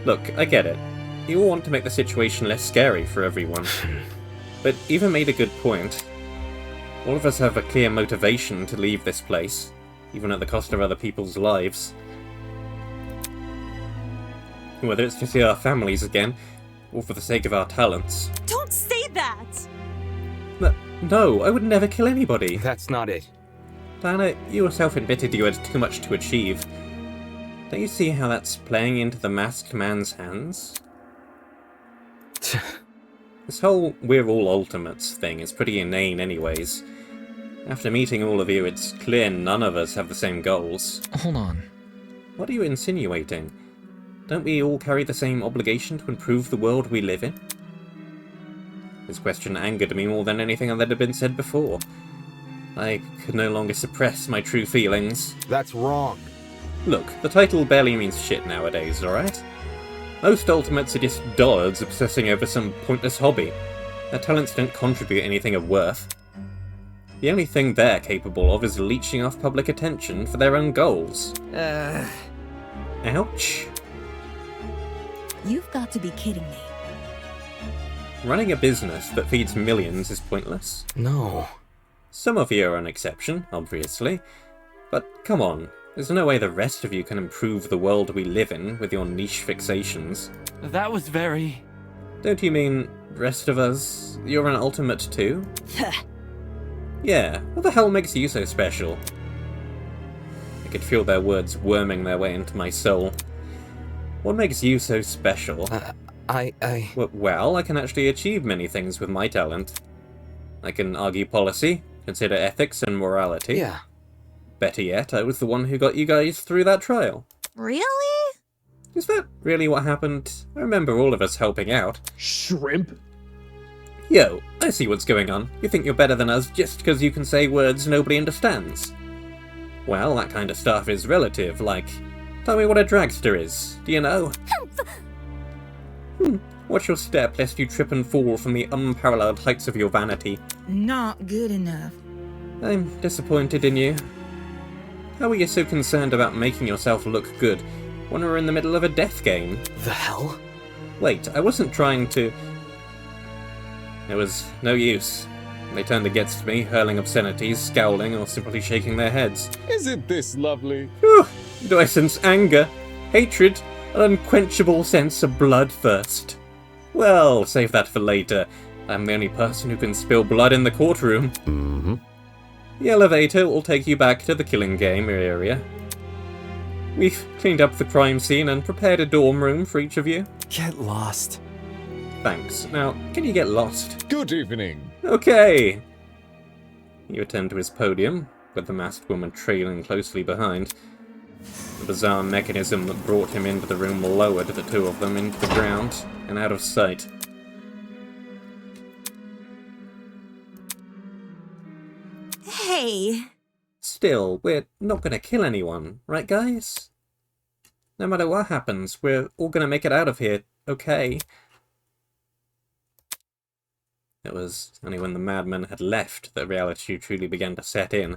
Look, I get it. You all want to make the situation less scary for everyone. But Eva made a good point. All of us have a clear motivation to leave this place, even at the cost of other people's lives. Whether it's to see our families again, or for the sake of our talents. Don't say that! No, I would never kill anybody. That's not it. Diana, you yourself admitted you had too much to achieve. Don't you see how that's playing into the masked man's hands? This whole we're all ultimates thing is pretty inane anyways. After meeting all of you, it's clear none of us have the same goals. Hold on. What are you insinuating? Don't we all carry the same obligation to improve the world we live in? This question angered me more than anything that had been said before. I could no longer suppress my true feelings. That's wrong. Look, the title barely means shit nowadays, alright? Most ultimates are just dullards obsessing over some pointless hobby. Their talents don't contribute anything of worth. The only thing they're capable of is leeching off public attention for their own goals. Ouch. You've got to be kidding me. Running a business that feeds millions is pointless. No. Some of you are an exception, obviously. But come on, there's no way the rest of you can improve the world we live in with your niche fixations. That was very... Don't you mean, rest of us, you're an ultimate too? Yeah, what the hell makes you so special? I could feel their words worming their way into my soul. What makes you so special? Well, I can actually achieve many things with my talent. I can argue policy, consider ethics and morality. Yeah. Better yet, I was the one who got you guys through that trial. Really? Is that really what happened? I remember all of us helping out. Shrimp? Yo, I see what's going on. You think you're better than us just because you can say words nobody understands. Well, that kind of stuff is relative, like... Tell me what a dragster is. Do you know? Watch your step lest you trip and fall from the unparalleled heights of your vanity. Not good enough. I'm disappointed in you. How are you so concerned about making yourself look good when we're in the middle of a death game? The hell? Wait, I wasn't trying to... It was no use. They turned against me, hurling obscenities, scowling, or simply shaking their heads. Isn't this lovely? Whew! Do I sense anger, hatred, an unquenchable sense of bloodthirst? Well, save that for later. I'm the only person who can spill blood in the courtroom. Mm-hmm. The elevator will take you back to the killing game area. We've cleaned up the crime scene and prepared a dorm room for each of you. Get lost. Thanks. Now, can you get lost? Good evening. Okay! You return to his podium, with the masked woman trailing closely behind. The bizarre mechanism that brought him into the room lowered the two of them into the ground and out of sight. Hey. Still, we're not gonna kill anyone, right guys? No matter what happens, we're all gonna make it out of here, okay? It was only when the madman had left that reality truly began to set in.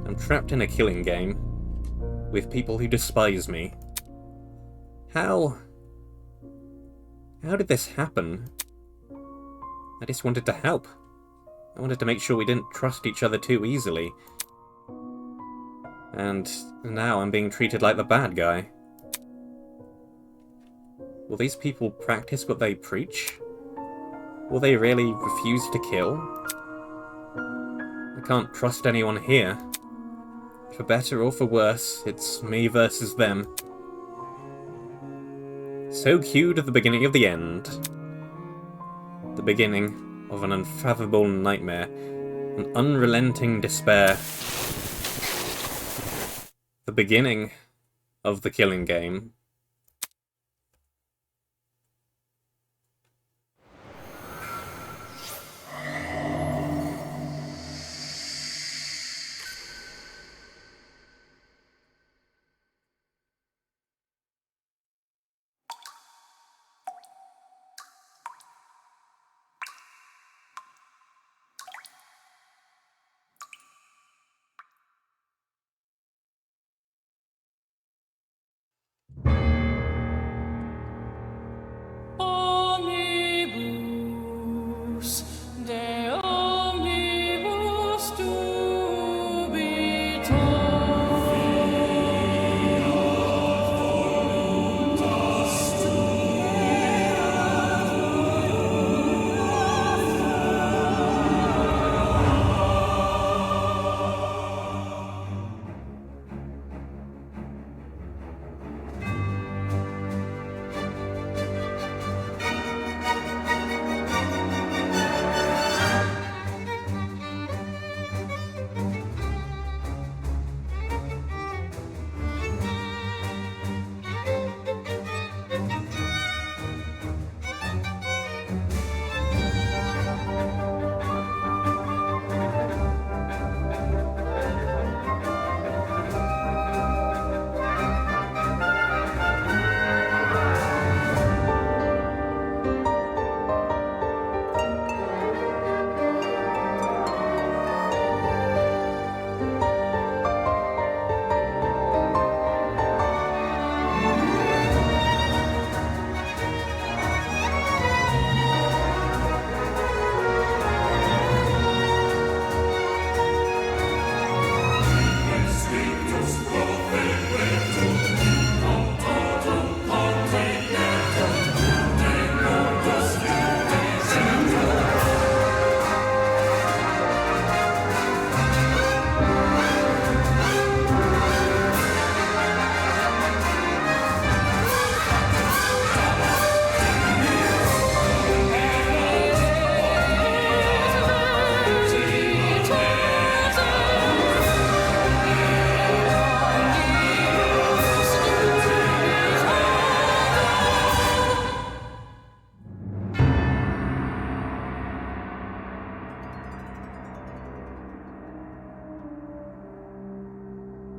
I'm trapped in a killing game with people who despise me. How did this happen? I just wanted to help. I wanted to make sure we didn't trust each other too easily. And now I'm being treated like the bad guy. Will these people practice what they preach? Will they really refuse to kill? I can't trust anyone here. For better or for worse, it's me versus them. So cued at the beginning of the end. The beginning of an unfathomable nightmare. An unrelenting despair. The beginning of the killing game.